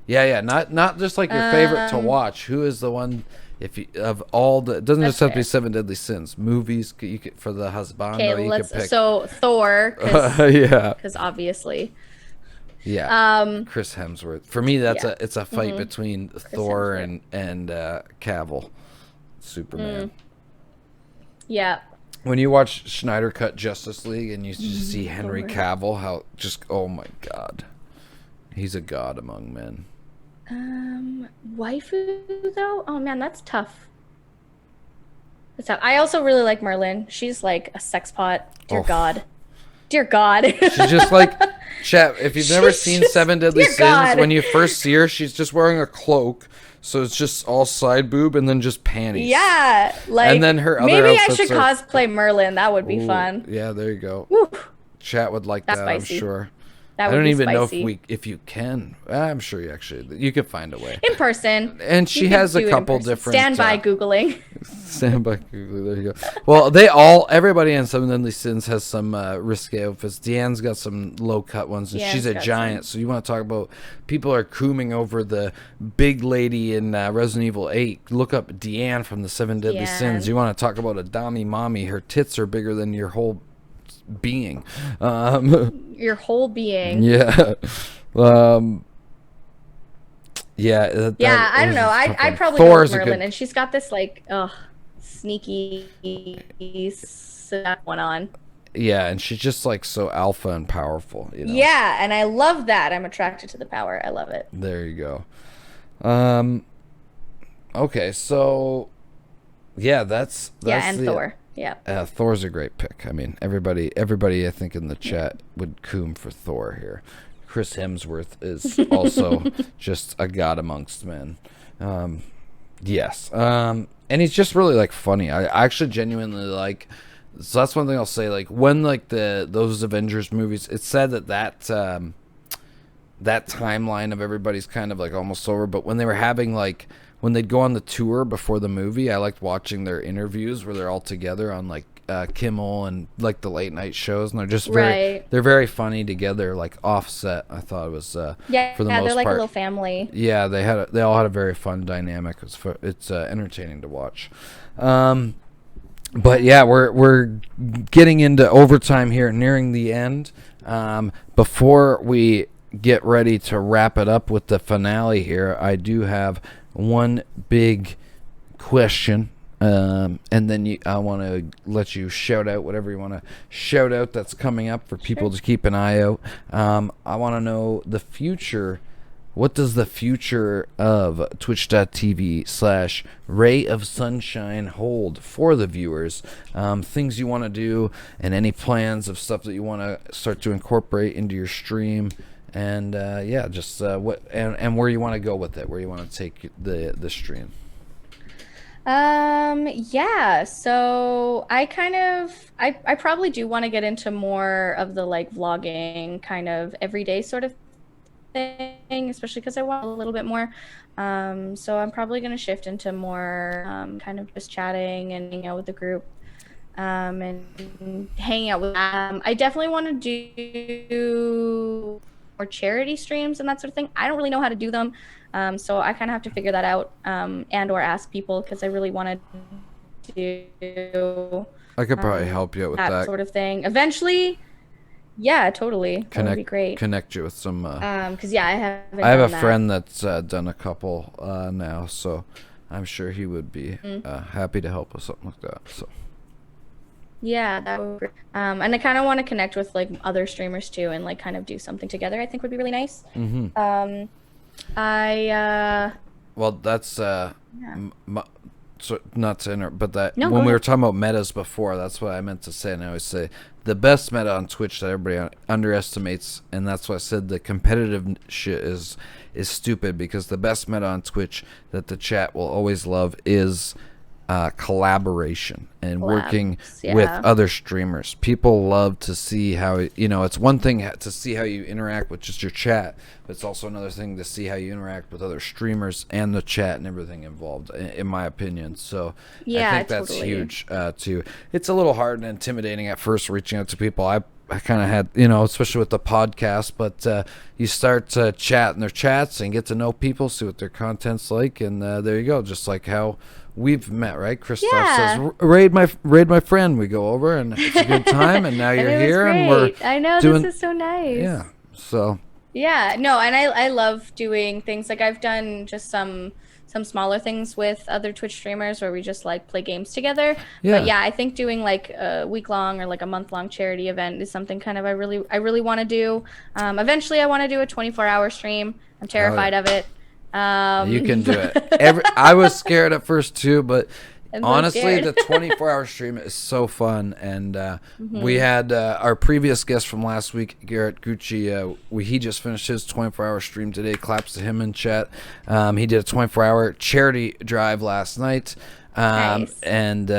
Yeah. Not just like your favorite to watch. Who is the one? If you of all the, it doesn't just have to be fair. Seven Deadly Sins. Movies you could, for the husbando. Okay, You let's. could pick. So Thor, Yeah. because obviously. Yeah. Chris Hemsworth. For me, that's Yeah. it's a fight between Thor Hemsworth. and Cavill, Superman. Yeah. When you watch Schneider Cut Justice League and you just see Henry Cavill, how just oh my god, he's a god among men. Waifu though? Oh man, that's tough. That's tough. I also really like Merlin. She's like a sex pot. Dear Oh. God. Dear God. She's just like, chat, if you've never She's seen just- Seven Deadly dear Sins, God. when you first see her, she's just wearing a cloak, so it's just all side boob and then just panties. Yeah, like And then her other maybe I outfits should are- cosplay Merlin. That would be Ooh, fun. Yeah, there you go. Woo. Chat would like That's that, spicy. I'm sure. That I would don't be even spicy. know if you can. I'm sure you could find a way. In person. And she You could has do a it in couple person. different. Stand by Googling. Stand by Google. There you go. Well, everybody in Seven Deadly Sins has some risque outfits. Deanne's got some low cut ones, and Deanne's she's a got giant. So you want to talk about people are cooming over the big lady in Resident Evil 8. Look up Deanne from the Seven Deadly Sins. Deanne. You want to talk about a Dami mommy? Her tits are bigger than your whole being. Your whole being. Yeah. Yeah. Yeah, I don't know. I I probably Thor's go with a Merlin, good. and she's got this like sneaky one on. Yeah, and she's just like so alpha and powerful. You know? Yeah, and I love that. I'm attracted to the power. I love it. There you go. Okay, so yeah, that's Yeah, and the, Thor. Yeah. Thor's a great pick. I mean, everybody I think in the chat would coom for Thor here. Chris Hemsworth is also just a god amongst men. Yes. And he's just really like funny. I actually genuinely like. So that's one thing I'll say. Like when like those Avengers movies, it's sad that that timeline of everybody's kind of like almost over. But when they were having like when they'd go on the tour before the movie, I liked watching their interviews where they're all together on like Kimmel and like the late night shows, and they're just they're very funny together, like offset. I thought it was Yeah, for the most they're like part. a little family. Yeah, they all had a very fun dynamic. It's entertaining to watch. But yeah, we're getting into overtime here, nearing the end. Before we get ready to wrap it up with the finale here, I do have one big question. And then I want to let you shout out whatever you want to shout out that's coming up for people to keep an eye out. I want to know the future. What does the future of twitch.tv/RayeOfSunshine hold for the viewers? Things you want to do and any plans of stuff that you want to start to incorporate into your stream. And yeah, just what and where you want to go with it, where you want to take the stream. Yeah, so I probably do want to get into more of the like vlogging kind of everyday sort of thing, especially because I want a little bit more. So I'm probably going to shift into more kind of just chatting and hanging out with the group, and hanging out with I definitely want to do more charity streams and that sort of thing. I don't really know how to do them. So I kind of have to figure that out, and or ask people, because I really want to do I could probably help you out with that. sort of thing eventually. Yeah, totally. That would be great. Connect you with some. Because yeah, I haven't. I have done a that. friend that's done a couple now, so I'm sure he would be happy to help with something like that. So. Yeah, that would be great. And I kind of want to connect with like other streamers too, and like kind of do something together. I think would be really nice. Mm-hmm. Well, that's so not to interrupt, but that No, when go we were ahead. talking about metas before, that's what I meant to say. And I always say the best meta on Twitch that everybody underestimates, and that's why I said the competitive shit is stupid, because the best meta on Twitch that the chat will always love is collaboration and working yeah. with other streamers. People love to see how, you know, it's one thing to see how you interact with just your chat, but it's also another thing to see how you interact with other streamers and the chat and everything involved, in my opinion. So yeah, I think that's huge too. It's a little hard and intimidating at first reaching out to people. I kind of had, you know, especially with the podcast, but you start to chat in their chats and get to know people, see what their content's like, and there you go, just like how we've met, right? Christoph says, raid my friend. We go over, and it's a good time, and now you're here, and we're I know, doing, this is so nice. Yeah, so. Yeah, no, and I love doing things, like I've done just some smaller things with other Twitch streamers where we just like play games together. Yeah. But yeah, I think doing like a week-long or like a month-long charity event is something kind of I really want to do. Eventually I want to do a 24-hour stream. I'm terrified of it. You can do it. I was scared at first too, but honestly, the 24-hour stream is so fun. And we had our previous guest from last week, Garrett Gucci. He just finished his 24-hour stream today. Claps to him in chat. He did a 24-hour charity drive last night. Nice. And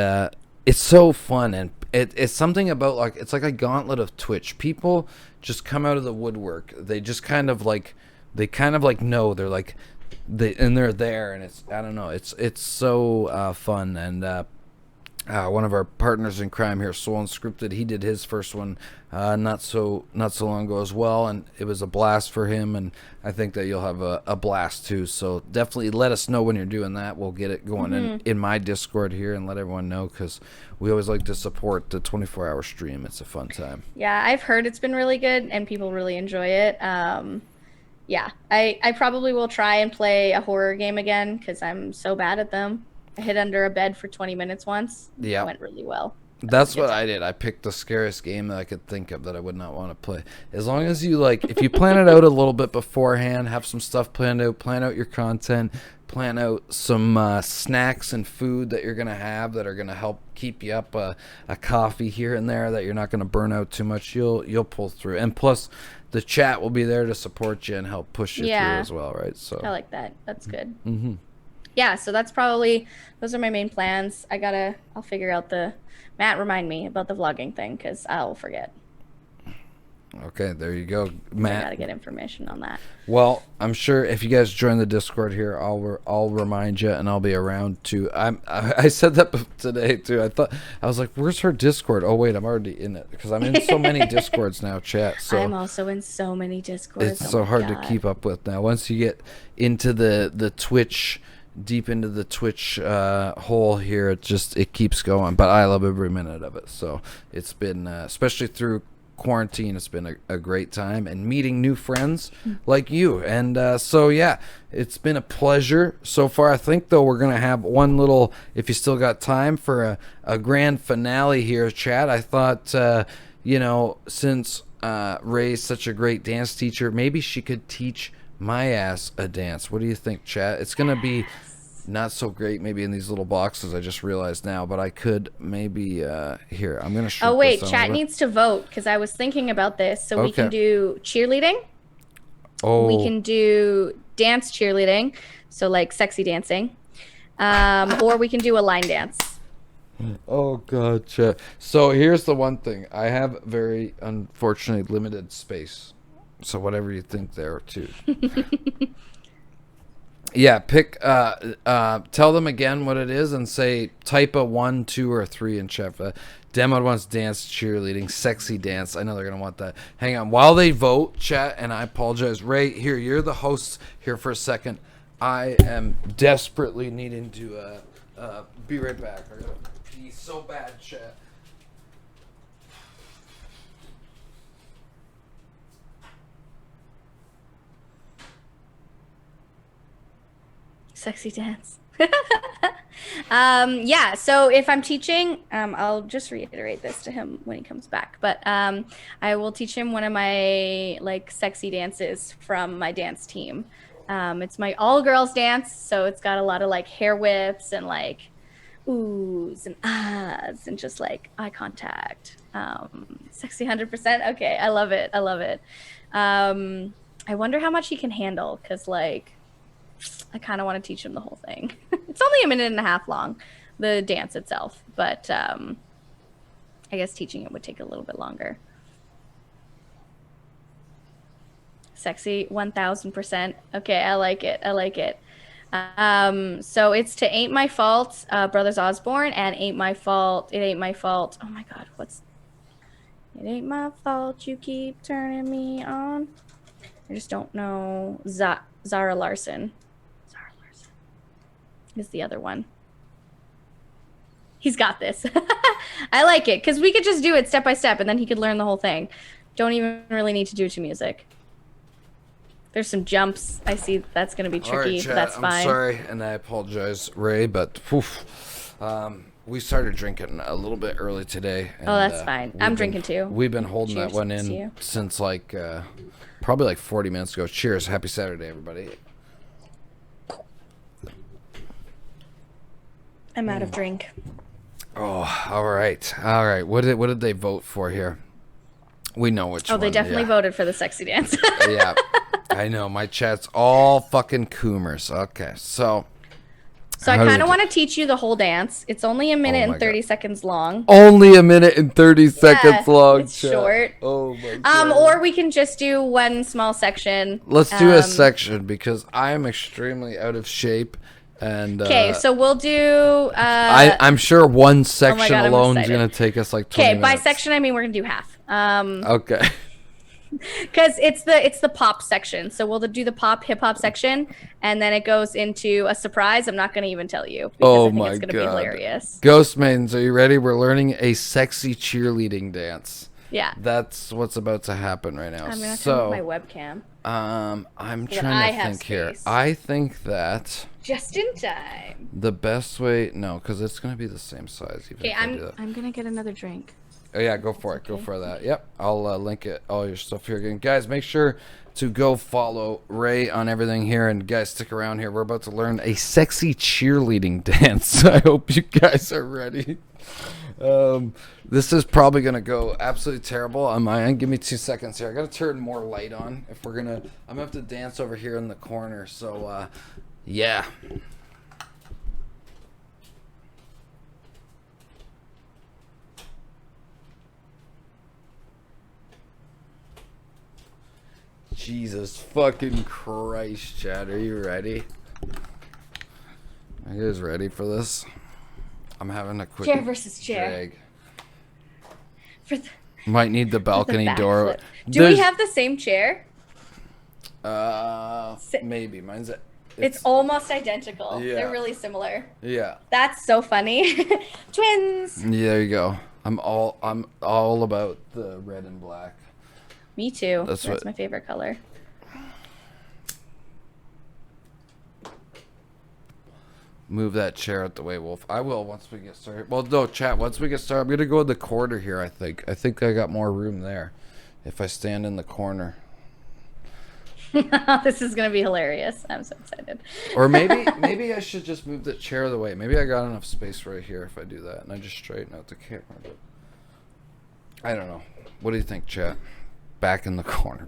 it's so fun. And it's something about, like, it's like a gauntlet of Twitch. People just come out of the woodwork. They just kind of like know. They're like, they're there, and it's, I don't know, it's so fun. And one of our partners in crime here, Soul Unscripted, he did his first one not so long ago as well, and it was a blast for him, and I think that you'll have a blast too. So definitely let us know when you're doing that. We'll get it going in my Discord here and let everyone know, because we always like to support the 24-hour stream. It's a fun time. Yeah, I've heard it's been really good and people really enjoy it. Yeah, I probably will try and play a horror game again, because I'm so bad at them. I hid under a bed for 20 minutes once. Yeah. It went really well. That's what I did. I picked the scariest game that I could think of that I would not want to play. As long as you, like, if you plan it out a little bit beforehand, have some stuff planned out, plan out your content, plan out some snacks and food that you're going to have that are going to help keep you up, a coffee here and there that you're not going to burn out too much, you'll pull through. And plus, the chat will be there to support you and help push you through as well, right? So I like that. That's good. Yeah, so those are my main plans. I'll figure out Matt, remind me about the vlogging thing, because I'll forget. Okay, there you go, Matt. I gotta get information on that. Well, I'm sure if you guys join the Discord here, I'll remind you, and I'll be around too. I said that today too. I was like, "Where's her Discord?" Oh wait, I'm already in it, because I'm in so many Discords now, chat. So I'm also in so many Discords. It's so hard to keep up with now. Once you get into the Twitch, deep into the Twitch hole here, it keeps going. But I love every minute of it. So it's been, especially through quarantine, it's been a great time, and meeting new friends like you. And so yeah, it's been a pleasure so far. I think though we're gonna have one little, if you still got time for a grand finale here, chat. I thought since Raye's such a great dance teacher, maybe she could teach my ass a dance. What do you think, chat? It's gonna be not so great maybe in these little boxes, I just realized now, but I could maybe here, I'm gonna shoot. Oh wait, chat needs to vote, because I was thinking about this. So we can do cheerleading, we can do dance cheerleading, so like sexy dancing, or we can do a line dance. Oh god, chat. So here's the one thing, I have very unfortunately limited space, so whatever you think there too. Yeah, pick. Tell them again what it is, and say type a 1, 2, or 3 in chat. Demo wants dance, cheerleading, sexy dance. I know they're gonna want that. Hang on, while they vote, chat. And I apologize, Raye. Here, you're the host here for a second. I am desperately needing to be right back. I gotta pee so bad, chat. Sexy dance. Yeah, so if I'm teaching, I'll just reiterate this to him when he comes back, but I will teach him one of my like sexy dances from my dance team. It's my all girls dance, so it's got a lot of like hair whips and like oohs and ahs and just like eye contact. Sexy 100%. Okay, I love it. I wonder how much he can handle, because like I kind of want to teach him the whole thing. It's only a minute and a half long, the dance itself, but I guess teaching it would take a little bit longer. Sexy 1000%. Okay, I like it. I like it. So it's to Ain't My Fault, Brothers Osborne, and Ain't My Fault. It Ain't My Fault. Oh my God, what's? It ain't my fault you keep turning me on. I just don't know. Zara Larson. Zara Larson is the other one. He's got this. I like it because we could just do it step by step, and then he could learn the whole thing. Don't even really need to do it to music. There's some jumps. I see that's going to be tricky. Right, but that's fine. I'm sorry, and I apologize, Ray, but we started drinking a little bit early today. And, that's fine. I'm drinking too. We've been holding that one in since like probably like 40 minutes ago. Cheers. Happy Saturday, everybody. I'm out of drink. Oh, all right. All right. What did they vote for here? We know which one. Oh, they definitely voted for the sexy dance. Yeah. I know. My chat's all fucking coomers. Okay. So I kind of want to teach you the whole dance. It's only a minute and 30 seconds long. Only a minute and 30 seconds long. It's short. Oh my God. Or we can just do one small section. Let's do a section because I am extremely out of shape. And okay, so we'll do. I'm sure one section alone is gonna take us like 20 minutes. Okay, by section I mean we're gonna do half. Okay. Because it's the pop section, so we'll do the pop hip hop section, and then it goes into a surprise. I'm not gonna even tell you because I think it's gonna be hilarious. Ghost Maidens, are you ready? We're learning a sexy cheerleading dance. Yeah. That's what's about to happen right now. I'm gonna turn on my webcam. I'm trying to think here. I think that just in time. The best way, no, because it's gonna be the same size. Okay, I'm gonna get another drink. Oh yeah, go for it. Go for that. Yep, I'll link it. All your stuff here again, guys. Make sure to go follow Ray on everything here, and guys, stick around here. We're about to learn a sexy cheerleading dance. I hope you guys are ready. This is probably gonna go absolutely terrible on my end. Give me 2 seconds here. I gotta turn more light on if we're gonna. I'm gonna have to dance over here in the corner. So, yeah. Jesus fucking Christ, Chad. Are you ready? Are you guys ready for this? I'm having a quick chair versus chair. Might need the balcony door. Do we have the same chair? Maybe. Mine's it's almost identical. Yeah. They're really similar. Yeah. That's so funny. Twins. Yeah, there you go. I'm all about the red and black. Me too. That's my favorite color. Move that chair out the way, Wolf. I will once we get started. Well, no, chat. Once we get started, I'm gonna go in the corner here. I think I got more room there, if I stand in the corner. This is gonna be hilarious. I'm so excited. Or maybe I should just move the chair the way. Maybe I got enough space right here if I do that, and I just straighten out the camera. But I don't know. What do you think, chat? Back in the corner.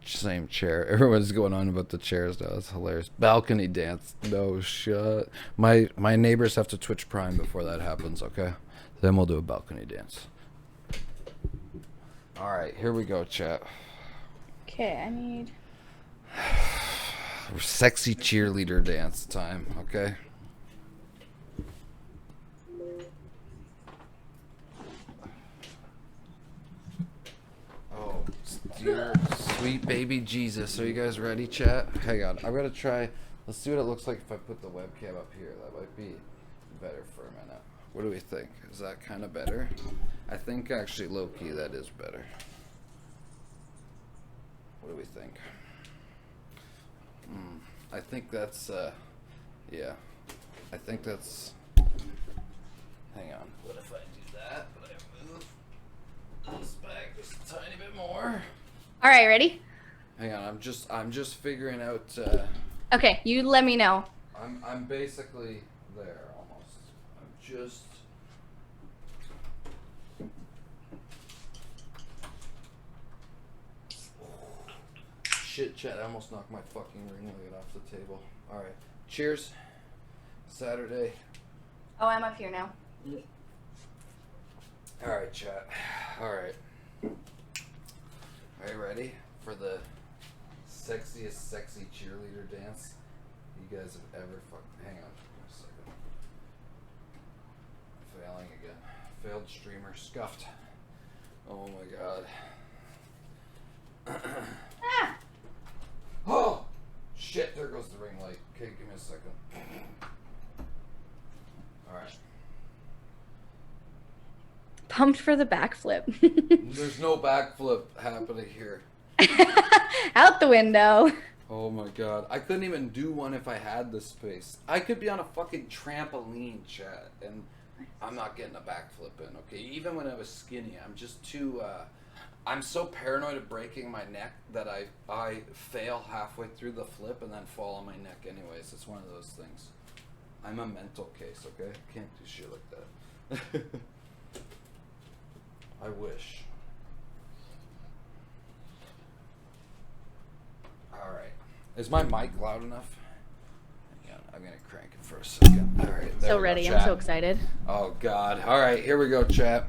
Same chair. Everyone's going on about the chairs now. That's hilarious. Balcony dance. No shut. My neighbors have to Twitch Prime before that happens, okay? Then we'll do a balcony dance. Alright, here we go, chat. Okay, I need sexy cheerleader dance time, okay? Oh, dear sweet baby Jesus. Are you guys ready, chat? Hang on. I'm gonna try. Let's see what it looks like if I put the webcam up here. That might be better for a minute. What do we think? Is that kind of better? I think actually low-key that is better. What do we think? I think that's, yeah. I think that's, hang on. What if I do that? But I move this back just a tiny bit more. All right, ready? Hang on, I'm just figuring out, okay, you let me know. I'm basically there almost. I'm just, shit, chat, I almost knocked my fucking ring light off the table. Alright, cheers. Saturday. Oh, I'm up here now. Alright, chat. Alright. Are you ready for the sexiest sexy cheerleader dance you guys have ever hang on a second. Failing again. Failed streamer scuffed. Oh my god. Ah! Oh! Shit, there goes the ring light. Okay, give me a second. Alright. Pumped for the backflip. There's no backflip happening here. Out the window. Oh my god. I couldn't even do one if I had the space. I could be on a fucking trampoline, chat, and I'm not getting a backflip in, okay? Even when I was skinny, I'm just too, I'm so paranoid of breaking my neck that I fail halfway through the flip and then fall on my neck anyways. It's one of those things. I'm a mental case, okay? I can't do shit like that. I wish. Alright. Is my mic loud enough? Hang on, I'm gonna crank it for a second. Alright. So ready, I'm so excited. Oh god. Alright, here we go, chat.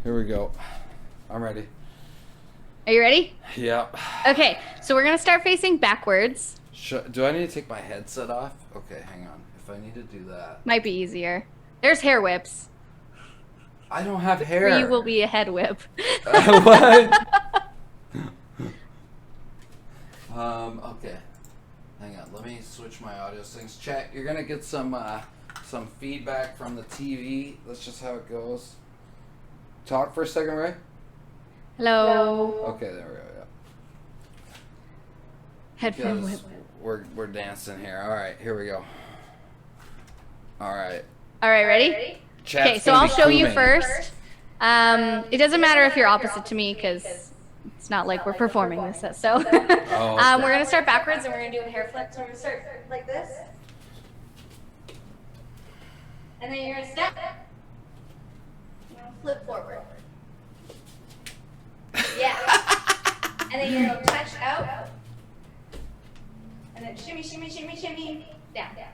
Here we go. I'm ready. Are you ready? Yeah. Okay, so we're gonna start facing backwards. Do I need to take my headset off? Okay, hang on. If I need to do that. Might be easier. There's hair whips. I don't have hair. For you will be a head whip. What? Okay. Hang on. Let me switch my audio settings. Chat, you're gonna get some feedback from the TV. That's just how it goes. Talk for a second, Ray. Hello. Okay, there we go. Yeah. Headphone whip. We're dancing here. All right, here we go. All right. All right, ready? Chat's Okay, so gonna I'll be show you booming. first. It doesn't matter if you're opposite to me because it's not like we're performing this. So Oh, okay. we're gonna start backwards and we're gonna do a hair flip. So we're gonna start like this, and then you're gonna step, you're gonna flip forward. Yeah, and then you're gonna touch out, and then shimmy, shimmy, shimmy, shimmy, down, down.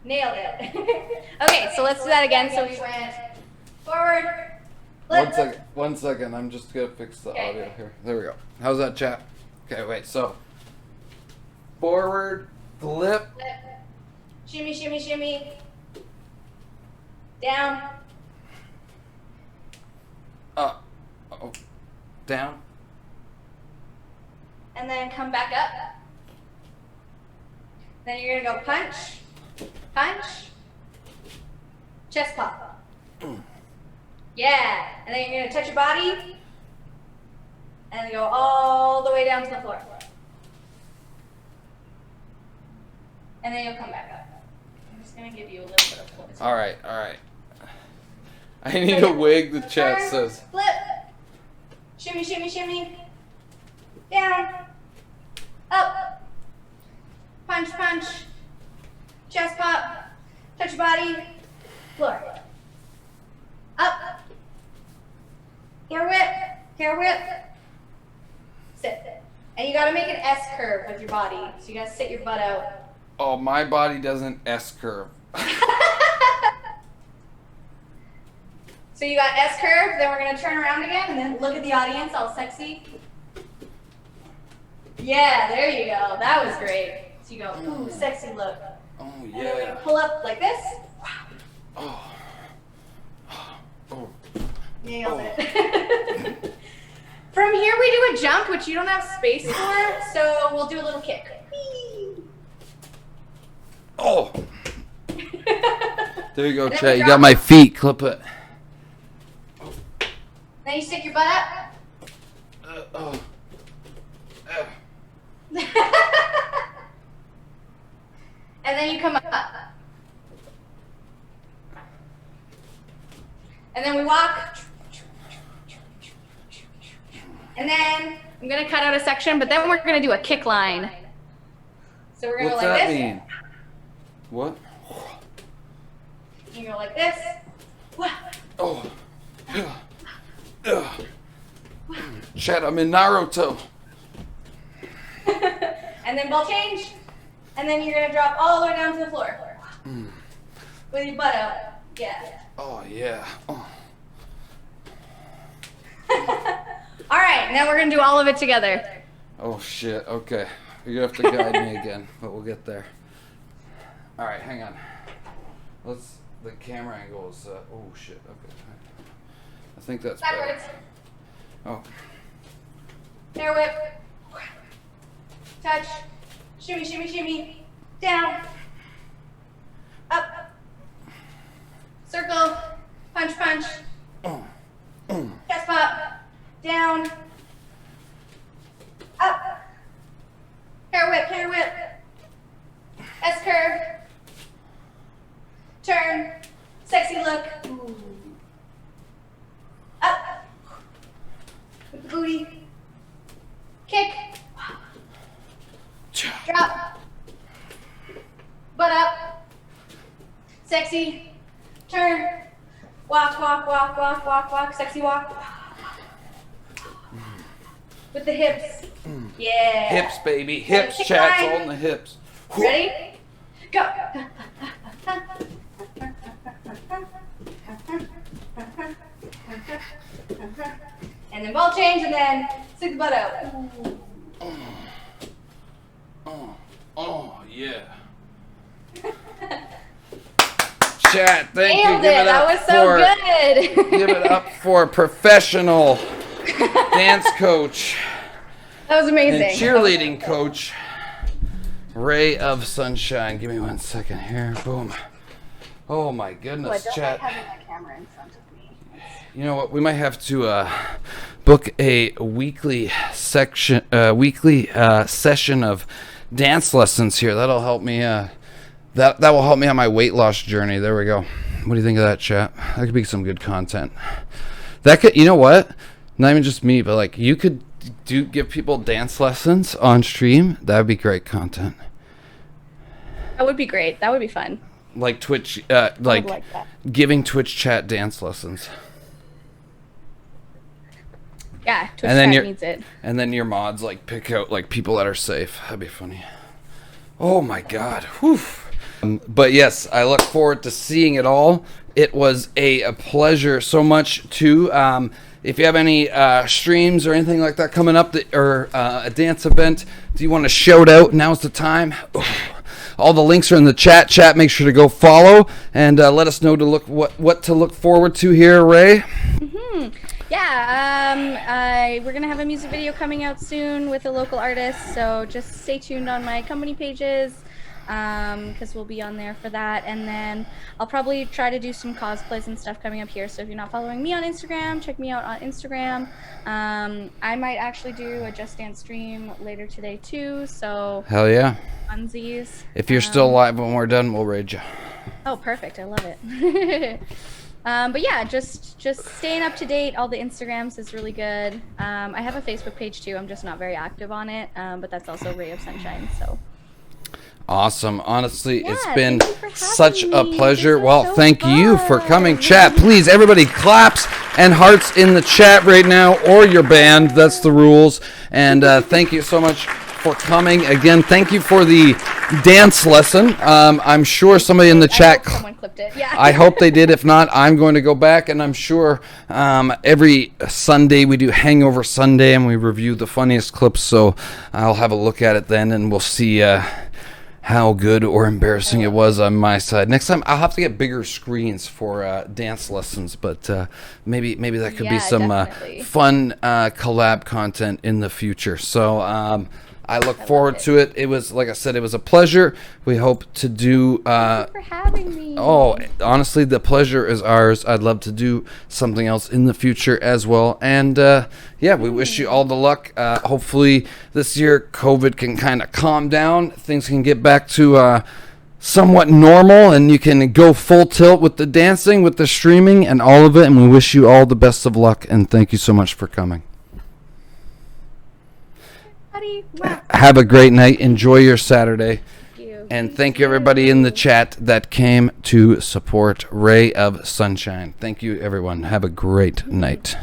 Nailed it. Okay, so let's do that again. So we went forward. Flip. One second. I'm just gonna fix the Okay. audio here. There we go. How's that, chat? Okay, wait. So forward, flip. Flip. Shimmy, shimmy, shimmy. Down. Up. Oh, down. And then come back up. Then you're gonna go punch, punch, chest pop. Yeah, and then you're gonna touch your body, and then go all the way down to the floor. And then you'll come back up. I'm just gonna give you a little bit of floor. All right. All right. I need a wig. The chat Turn, says. flip, shimmy, shimmy, shimmy, down, up, punch, punch, chest pop, touch your body, floor, up, hair whip, sit. And you gotta make an S curve with your body, so you gotta sit your butt out. Oh, my body doesn't S curve. So you got S curve, then we're gonna turn around again, and then look at the audience, all sexy. Yeah, there you go. That was great. So you go, ooh, sexy look. Oh And then we're yeah. gonna pull up like this. Oh. Oh. Nailed it. From here we do a jump, which you don't have space for, so we'll do a little kick. Oh. There you go, And then chat. we You drop got my feet. Clip it. Then you stick your butt up. Oh. And then you come up. And then we walk. And then I'm gonna cut out a section, but then we're gonna do a kick line. So we're gonna What's go like that this. mean? What? You go like this. Oh. Chat, I'm in Naruto. And then ball change. And then you're gonna drop all the way down to the floor. With your butt out. Yeah. Oh, yeah. Oh. Alright, now we're gonna do all of it together. Oh, shit. Okay. You're gonna have to guide me again, but we'll get there. Alright, hang on. The camera angle is, oh, shit. Okay. I think that's backwards. better. Oh. Air whip. Touch. Shimmy, shimmy, shimmy. Down. Up. Circle. Punch, punch. Chest pop. Down. Up. Hair whip, hair whip. S curve. Turn. Sexy look. Ooh. Up. With the booty. Kick. Drop. Butt up. Sexy. Turn. Walk, walk, walk, walk, walk, walk. Sexy walk. With the hips. Yeah. Hips, baby. Hips, chat. All in the hips. Ready? Go. And then ball change, and then stick the butt out. Oh, yeah. Chat, thank you. Nailed it. That was so good. Give it up for professional dance coach That was amazing. and cheerleading coach, RayeOfSunshine. Give me 1 second here. Boom. Oh my goodness, chat. Having my camera in front of me. You know what? We might have to book a weekly session of dance lessons here. That'll help me. That will help me on my weight loss journey. There we go. What do you think of that, chat? That could be some good content. That could. You know what? Not even just me, but like you could give people dance lessons on stream. That would be great content. That would be great. That would be fun. Like Twitch, like that. giving Twitch chat dance lessons. Yeah, Twitch And then chat needs it. And then your mods like pick out like people that are safe. That'd be funny. Oh my god. Whew. But yes, I look forward to seeing it all. It was a pleasure so much too. If you have any streams or anything like that coming up, or a dance event, do you want to shout out? Now's the time. All the links are in the chat. Chat, make sure to go follow and let us know to look what to look forward to here, Raye. Mm-hmm. Yeah, we're gonna have a music video coming out soon with a local artist, so just stay tuned on my company pages, because we'll be on there for that. And then I'll probably try to do some cosplays and stuff coming up here, so if you're not following me on Instagram, check me out on Instagram. I might actually do a Just Dance stream later today too, so Hell yeah. funsies. If you're still alive when we're done, we'll raid you. Oh, perfect. I love it. But yeah, just staying up to date. All the Instagrams is really good. I have a Facebook page too. I'm just not very active on it, but that's also RayeOfSunshine. So Awesome. Honestly, yeah, it's been thank you for having such a me. pleasure. This was Well, so thank you for fun. coming. Chat, please, everybody claps and hearts in the chat right now, or you're banned. That's the rules. And thank you so much for coming. Again, thank you for the dance lesson. I'm sure somebody in the chat... I hope someone clipped it. Yeah. I hope they did. If not, I'm going to go back, and I'm sure every Sunday we do Hangover Sunday, and we review the funniest clips, so I'll have a look at it then, and we'll see how good or embarrassing it was on my side. Next time, I'll have to get bigger screens for dance lessons, but maybe that could be some fun collab content in the future. So I look forward to it. It was, like I said, it was a pleasure. We hope to do... Thank you for having me. Oh, honestly, the pleasure is ours. I'd love to do something else in the future as well. And yeah, we wish you all the luck. Hopefully this year COVID can kind of calm down. Things can get back to somewhat normal, and you can go full tilt with the dancing, with the streaming, and all of it. And we wish you all the best of luck. And thank you so much for coming. Have a great night. Enjoy your Saturday. And thank you everybody in the chat that came to support RayeOfSunshine. Thank you everyone. Have a great night.